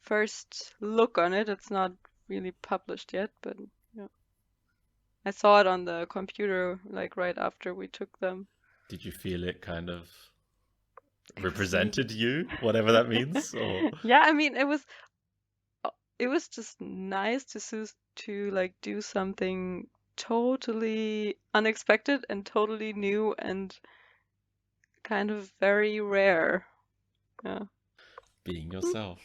first look on it. It's not really published yet, but yeah. I saw it on the computer like right after we took them. Did you feel it kind of It was really represented you, whatever that means? Or yeah, I mean it was just nice to like do something totally unexpected and totally new and kind of very rare. Yeah. being yourself?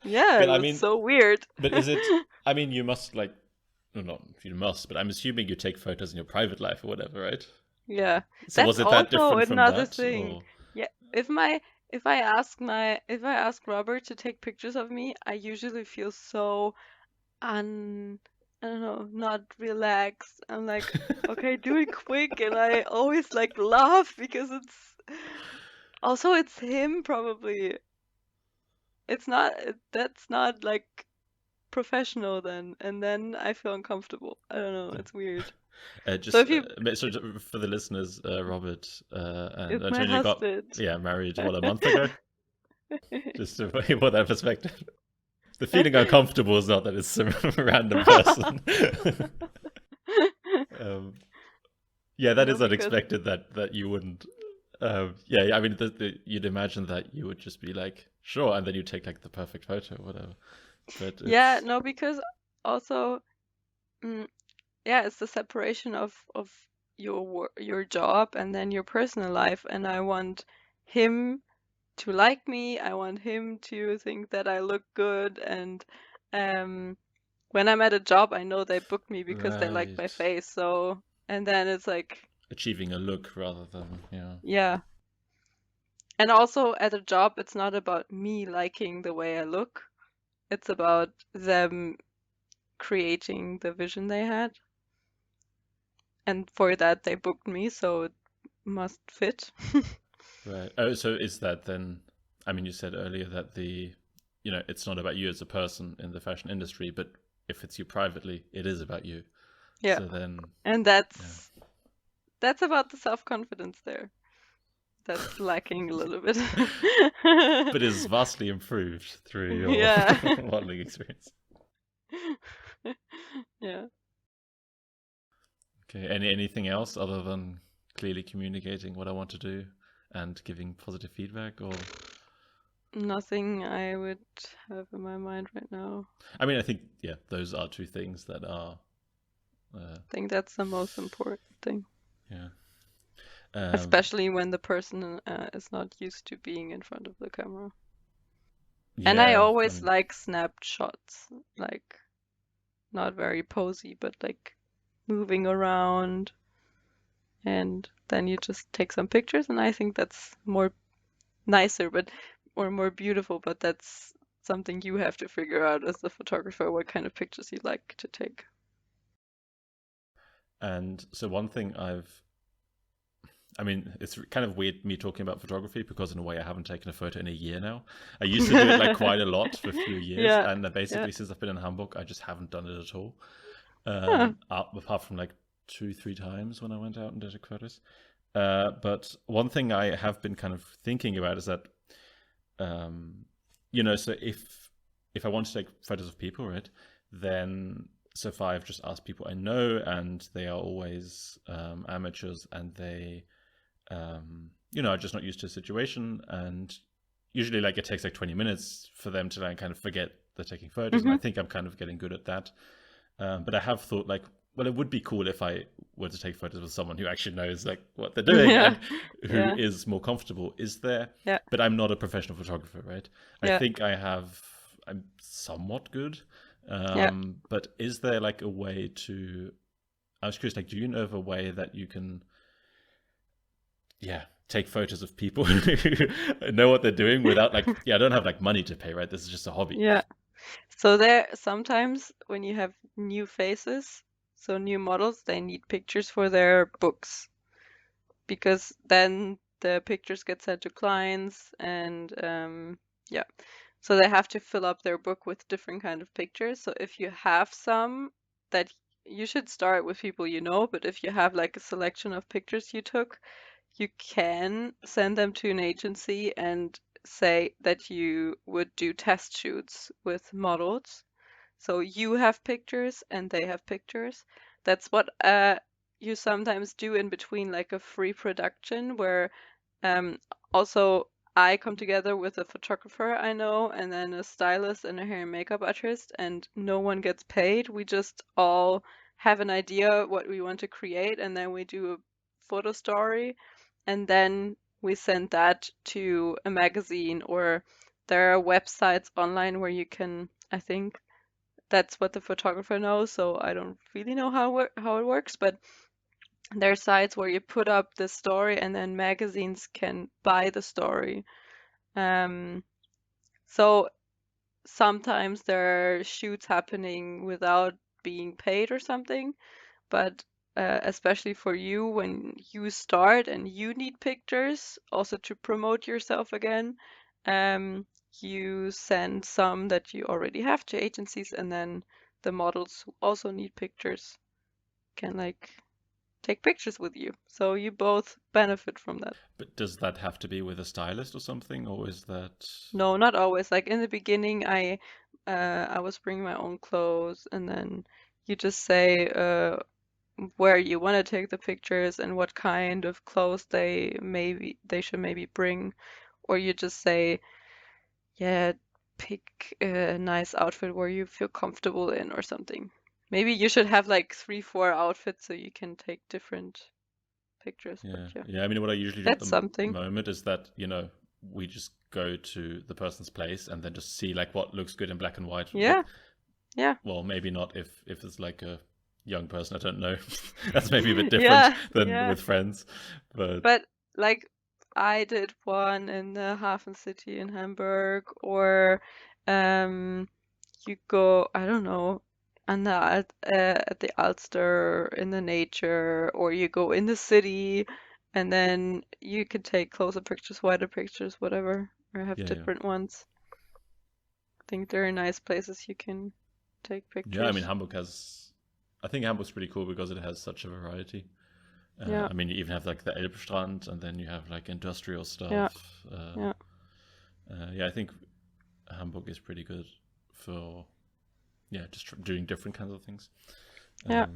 Yeah, But it I was mean, so weird. but is it? I mean, you must like, no, not you must, but I'm assuming you take photos in your private life or whatever, right? Yeah, So that's was it that also different from another that, thing. or Yeah, if I ask Robert to take pictures of me, I usually feel so un I don't know, not relaxed. I'm like, okay, do it quick, and I always like laugh because it's him probably. That's not like professional then, and then I feel uncomfortable. I don't know, it's weird. So just if you, for the listeners, Robert and it's my Antonia got husband. married what, a month ago? Just to put that perspective. The feeling uncomfortable is not that it's some random person. um, yeah, that No, is because unexpected that you wouldn't. Yeah, I mean, you'd imagine that you would just be like, sure, and then you take like the perfect photo or whatever. But yeah, it's no, because also, mm, yeah, it's the separation of your job and then your personal life, and I want him to like me. I want him to think that I look good, and um, when I'm at a job, I know they book me because they like my right. face. So, and then it's like, Achieving a look rather than yeah. And also at a job, it's not about me liking the way I look. It's about them creating the vision they had. And for that, they booked me, so it must fit. right. Oh, so is that then? I mean, you said earlier that it's not about you as a person in the fashion industry, but if it's you privately, it is about you. Yeah. So then, And yeah. that's about the self-confidence there. That's lacking a little bit. But is vastly improved through your Yeah. modeling experience. Yeah. Okay. Anything else other than clearly communicating what I want to do and giving positive feedback, or? Nothing I would have in my mind right now. I mean, I think those are two things that are. I think that's the most important thing, Yeah. Um, especially when the person is not used to being in front of the camera. And I yeah. I always mean, like snapped shots, like not very posy, but like moving around, and then you just take some pictures, and I think that's more nicer, or more beautiful, but that's something you have to figure out as the photographer, what kind of pictures you like to take. and so one thing I mean, it's kind of weird me talking about photography because in a way I haven't taken a photo in a year now. I used to do it like quite a lot for a few years, Yeah, and yeah. basically since I've been in Hamburg, I just haven't done it at all. Huh. Apart from like 2-3 times when I went out and did photos. But one thing I have been kind of thinking about is that um, so if I want to take photos of people, right, then so far I've just asked people I know, and they are always amateurs, and they, are just not used to the situation, and usually like it takes like 20 minutes for them to like kind of forget they're taking photos, and I think I'm kind of getting good at that. But I have thought like, well, it would be cool if I were to take photos with someone who actually knows like what they're doing and who is more comfortable. Is there? Yeah. But I'm not a professional photographer, right? Yeah. I think I'm somewhat good. But is there like a way to? I was curious, like, do you know of a way that you can, take photos of people who know what they're doing without like, I don't have like money to pay, right? This is just a hobby. Yeah. So there sometimes when you have new faces, so new models, they need pictures for their books, because then the pictures get sent to clients, and so they have to fill up their book with different kind of pictures. So if you have some, that you should start with people you know, but if you have like a selection of pictures you took, you can send them to an agency and say that you would do test shoots with models. So you have pictures and they have pictures. That's what you sometimes do in between, like a free production, where also I come together with a photographer I know, and then a stylist and a hair and makeup artist, and no one gets paid. We just all have an idea what we want to create, and then we do a photo story, and then we send that to a magazine, or there are websites online where you can, I think that's what the photographer knows, so I don't really know how it works, but there are sites where you put up the story and then magazines can buy the story. So sometimes there are shoots happening without being paid or something, but especially for you, when you start and you need pictures also to promote yourself again, you send some that you already have to agencies, and then the models who also need pictures can like take pictures with you. So you both benefit from that. But does that have to be with a stylist or something, or is that? No, not always. Like in the beginning, I was bringing my own clothes, and then you just say where you want to take the pictures and what kind of clothes they should maybe bring, or you just say, yeah, pick a nice outfit where you feel comfortable in or something. Maybe you should have like 3, 4 outfits so you can take different pictures. Yeah, But yeah. I mean, what I usually do at that's the something. moment is that, we just go to the person's place and then just see like what looks good in black and white. Yeah, yeah, Well, maybe not if it's like a young person I don't know. That's maybe a bit different yeah, than yeah. with friends. But like I did one in the Hafen City in Hamburg, or you go, I don't know, at the Ulster in the nature, or you go in the city, and then you can take closer pictures, wider pictures, whatever, or have Yeah. different ones. I think there are nice places you can take pictures. Yeah, I mean, I think Hamburg's pretty cool because it has such a variety. Yeah. I mean, you even have like the Elbstrand, and then you have like industrial stuff. Yeah. I think Hamburg is pretty good for, just doing different kinds of things. Yeah.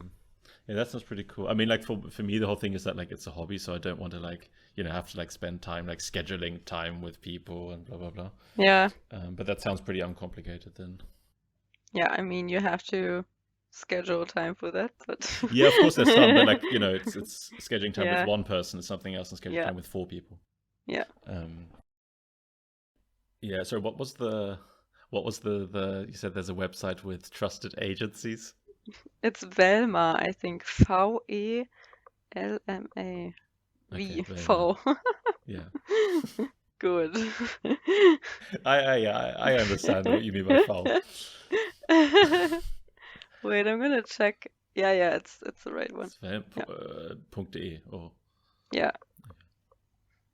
Yeah, that sounds pretty cool. I mean, like for me, the whole thing is that like it's a hobby, so I don't want to like have to like spend time like scheduling time with people and blah blah blah. Yeah. But that sounds pretty uncomplicated then. Yeah, I mean, you have to schedule time for that, but Yeah, of course there's some, but like it's scheduling time Yeah. with one person is something else than scheduling Yeah. time with 4 people. Yeah. Yeah. So what was the you said there's a website with trusted agencies? It's Velma, I think. Velma. Okay, V. Yeah. Good. I understand what you mean by foul. Wait, I'm gonna check. Yeah, it's the right one. Sven.de or Yeah.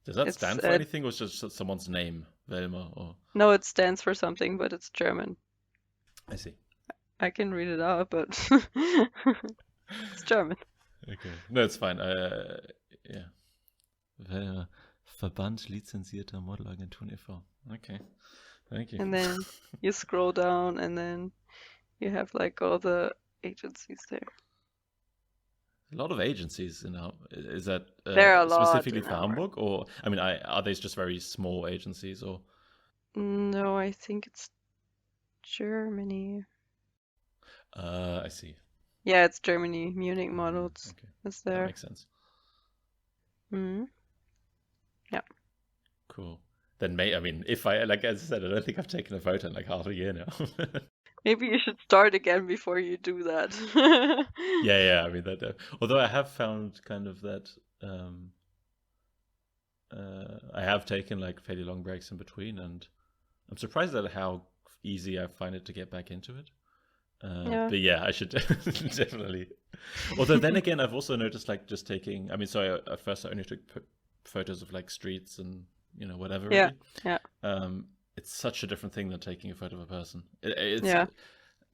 does that It's stand for anything, or is it just someone's name, Velma? Or no, it stands for something, but it's German. I see. I can read it out, but it's German. Okay, no, it's fine. Yeah, Velma, Verband lizenzierter Modelagenturen e.V. Okay, Thank you. And then you scroll down, and then you have like all the agencies there. A lot of agencies is that There are a lot specifically in for our. Hamburg, or I mean, are they just very small agencies, or? No, I think it's Germany. I see. Yeah, it's Germany. Munich Models Okay, is that there. makes sense. Hmm. Yeah. Cool. Then, I mean, if I, like as I said, I don't think I've taken a photo in like half a year now. Maybe you should start again before you do that. Yeah. I mean that. Although I have found kind of that I have taken like fairly long breaks in between, and I'm surprised at how easy I find it to get back into it. Yeah. But yeah, I should definitely. Although then again, I've also noticed like just taking. I mean, so at first I only took photos of like streets and whatever. Yeah. Really. Yeah. It's such a different thing than taking a photo of a person. It's. Yeah.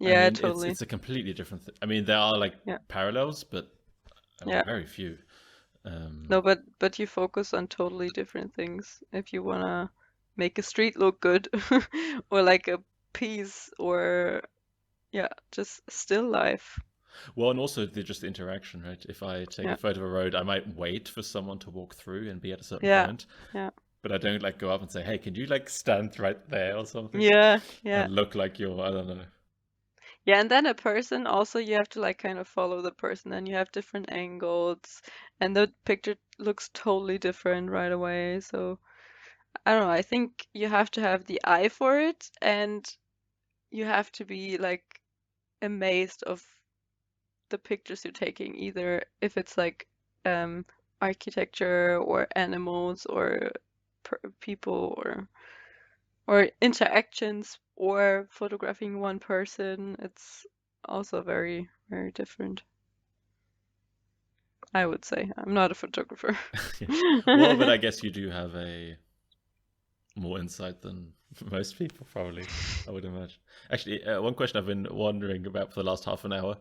I Yeah, mean, totally. it's a completely different. I mean, there are like Yeah. parallels, but I mean, Yeah. very few. No, but you focus on totally different things if you wanna make a street look good or like a piece or yeah, just still life. Well, and also just the interaction, right? If I take Yeah. a photo of a road, I might wait for someone to walk through and be at a certain Yeah. point, Yeah. but I don't like go up and say, "Hey, can you like stand right there or something?" Yeah. Yeah. And look like you're, I don't know. Yeah, and then a person also you have to like kind of follow the person and you have different angles and the picture looks totally different right away. So I don't know, I think you have to have the eye for it and you have to be like amazed of the pictures you're taking, either if it's like um architecture or animals or people or interactions or photographing one person. It's also very, very different. I would say I'm not a photographer. Well, but I guess you do have a more insight than most people, probably. I would imagine. Actually, one question I've been wondering about for the last half an hour: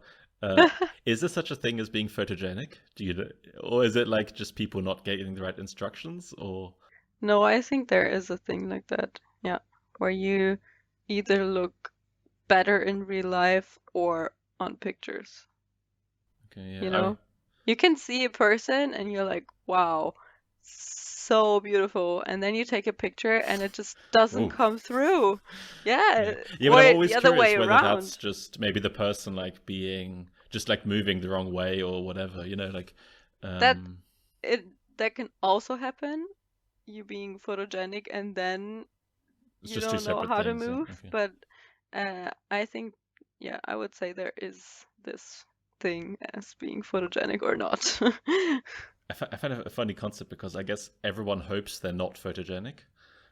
is there such a thing as being photogenic? Do you know, or is it like just people not getting the right instructions, or? No, I think there is a thing like that. Yeah, where you either look better in real life or on pictures. Okay, You yeah. know, you can see a person and you're like, wow, so beautiful. And then you take a picture and it just doesn't Oh, come through. yeah. Yeah, Yeah, but I'm or always the other curious way whether that's around. just maybe the person like being just like moving the wrong way or whatever, like That um it that can also happen, you being photogenic and then it's you just two don't know separate how to things. Yeah, move. okay. But I think, yeah, I would say there is this thing as being photogenic or not. I find it a funny concept because I guess everyone hopes they're not photogenic.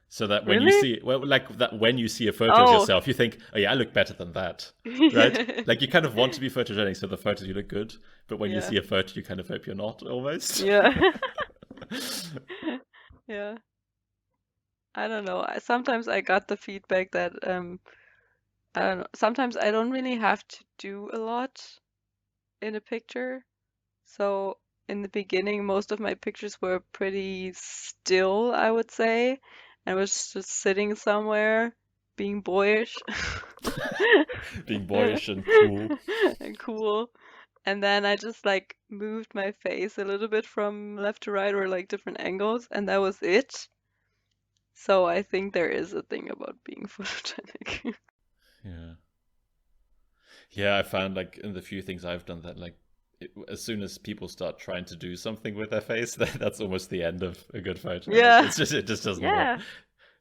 So that when you Really? see, well, like that when you see a photo of Oh. yourself, you think, oh yeah, I look better than that, right? Like you kind of want to be photogenic, so the photos you look good, but when you Yeah. see a photo, you kind of hope you're not, almost. Yeah. Yeah. I don't know. Sometimes I got the feedback that I don't know. Sometimes I don't really have to do a lot in a picture. So in the beginning, most of my pictures were pretty still, I would say. I was just sitting somewhere, being boyish. Being boyish and cool. And cool. And then I just like moved my face a little bit from left to right or like different angles, and that was it. So I think there is a thing about being photogenic. Yeah. Yeah, I found like in the few things I've done that like as soon as people start trying to do something with their face, that's almost the end of a good photo. Like, Yeah. it just doesn't work. Yeah.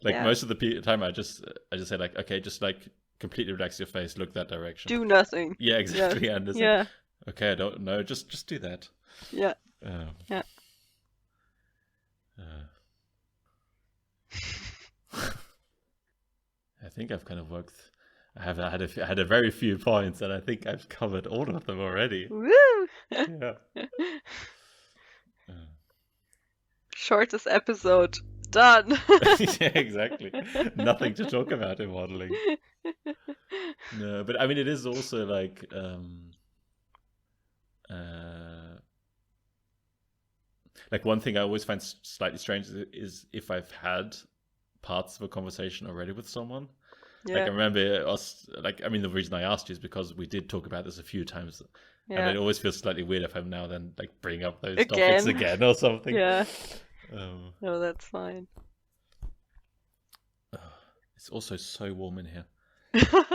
Like Yeah. most of the time, I just say like, okay, just like completely relax your face, look that direction. Do nothing. Yeah, Yes. exactly. And it's like, Yeah. okay, I don't know, just do that. Yeah. Um, Yeah. I think I've kind of worked. I had a very few points, and I think I've covered all of them already. Woo! Yeah. Shortest episode. Done. Yeah, exactly. Nothing to talk about in modeling. No, but I mean, it is also like one thing I always find slightly strange is if I've had parts of a conversation already with someone. Yeah. Like I remember us, like, I mean, the reason I asked you is because we did talk about this a few times, and Yeah. it always feels slightly weird if I'm now then like bring up those Again. topics again or something. Yeah. No, that's fine. It's also so warm in here.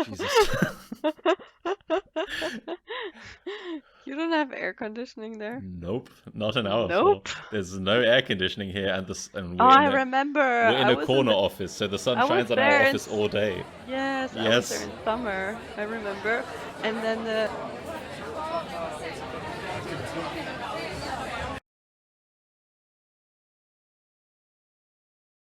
Jesus. You don't have air conditioning there? Nope, not an hour. Nope. There's no air conditioning here, and Oh, I remember. we're in I a was corner the... office, so the sun I was shines on our there in- office all day. Yes, I was there in summer. I remember. And then